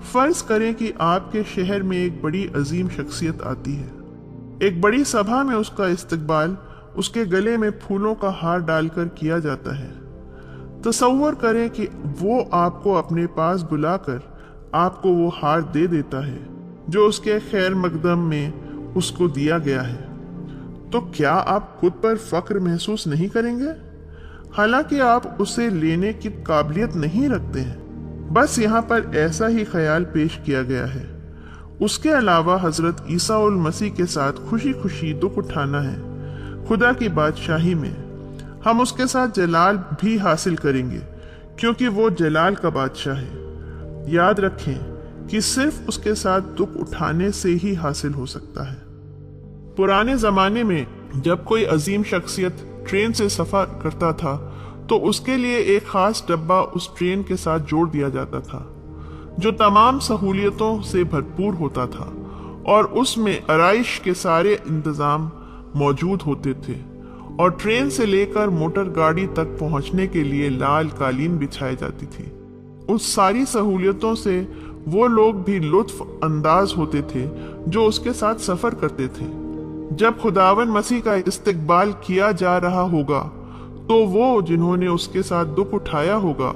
फर्ज करें कि आपके शहर में एक बड़ी अजीम शख्सियत आती है। एक बड़ी सभा में उसका इस्तकबाल उसके गले में फूलों का हार डालकर किया जाता है। तसव्वुर करें कि वो आपको अपने पास बुलाकर आपको वो हार दे देता है जो उसके खैर मकदम में उसको दिया गया है, तो क्या आप खुद पर फक्र महसूस नहीं करेंगे? हालांकि आप उसे लेने की काबिलियत नहीं रखते हैं, बस यहाँ पर ऐसा ही ख्याल पेश किया गया है। उसके अलावा हजरत ईसा उल मसीह के साथ खुशी खुशी दुख उठाना है। खुदा की बादशाही में हम उसके साथ जलाल भी हासिल करेंगे, क्योंकि वो जलाल का बादशाह है। याद रखें कि सिर्फ उसके साथ दुख उठाने से ही हासिल हो सकता है। पुराने जमाने में जब कोई अजीम शख्सियत ट्रेन से सफर करता था तो उसके लिए एक खास डब्बा उस ट्रेन के साथ जोड़ दिया जाता था जो तमाम सहूलियतों से भरपूर होता था और उसमें आराइश के सारे इंतजाम मौजूद होते थे और ट्रेन से लेकर मोटर गाड़ी तक पहुंचने के लिए लाल कालीन बिछाई जाती थी। उस सारी सहूलियतों से वो लोग भी लुत्फ अंदाज होते थे जो उसके साथ सफर करते थे। जब खुदावन मसीह का इस्तकबाल किया जा रहा होगा तो वो जिन्होंने उसके साथ दुख उठाया होगा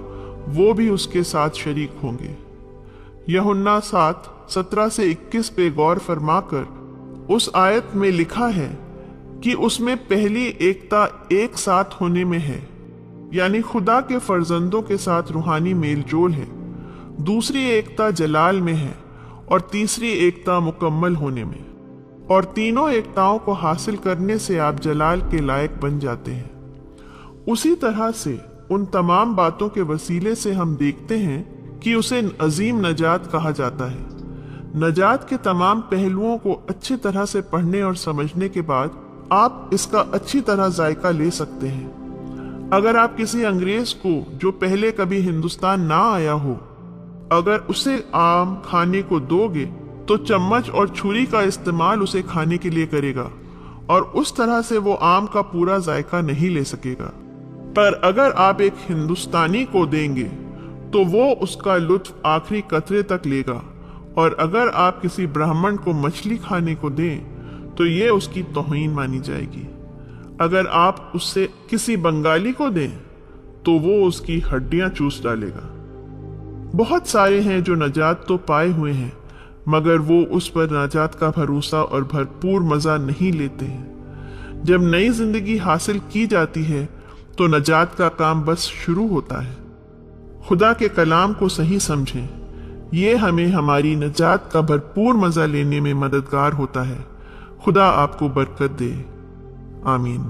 वो भी उसके साथ शरीक होंगे। यूहन्ना 7:17 से 21 पे गौर फरमाकर उस आयत में लिखा है कि उसमें पहली एकता एक साथ होने में है, यानी खुदा के फर्जंदों के साथ रूहानी मेलजोल है। दूसरी एकता जलाल में है और तीसरी एकता मुकम्मल होने में, और तीनों एकताओं को हासिल करने से आप जलाल के लायक बन जाते हैं। उसी तरह से उन तमाम बातों के वसीले से हम देखते हैं कि उसे अजीम नजात कहा जाता है। नजात के तमाम पहलुओं को अच्छी तरह से पढ़ने और समझने के बाद आप इसका अच्छी तरह जायका ले सकते हैं। अगर आप किसी अंग्रेज को जो पहले कभी हिंदुस्तान ना आया हो, अगर उसे आम खाने को दोगे तो चम्मच और छुरी का इस्तेमाल उसे खाने के लिए करेगा और उस तरह से वो आम का पूरा जायका नहीं ले सकेगा। पर अगर आप एक हिंदुस्तानी को देंगे तो वो उसका लुत्फ आखिरी कतरे तक लेगा, और अगर आप किसी ब्राह्मण को मछली खाने को दें तो ये उसकी तौहीन मानी जाएगी। अगर आप उससे किसी बंगाली को दें तो वो उसकी हड्डियां चूस डालेगा। बहुत सारे हैं जो नजात तो पाए हुए हैं मगर वो उस पर नजात का भरोसा और भरपूर मजा नहीं लेते हैं। जब नई जिंदगी हासिल की जाती है तो नजात का काम बस शुरू होता है। खुदा के कलाम को सही समझें, ये हमें हमारी नजात का भरपूर मजा लेने में मददगार होता है। खुदा आपको बरकत दे। आमीन।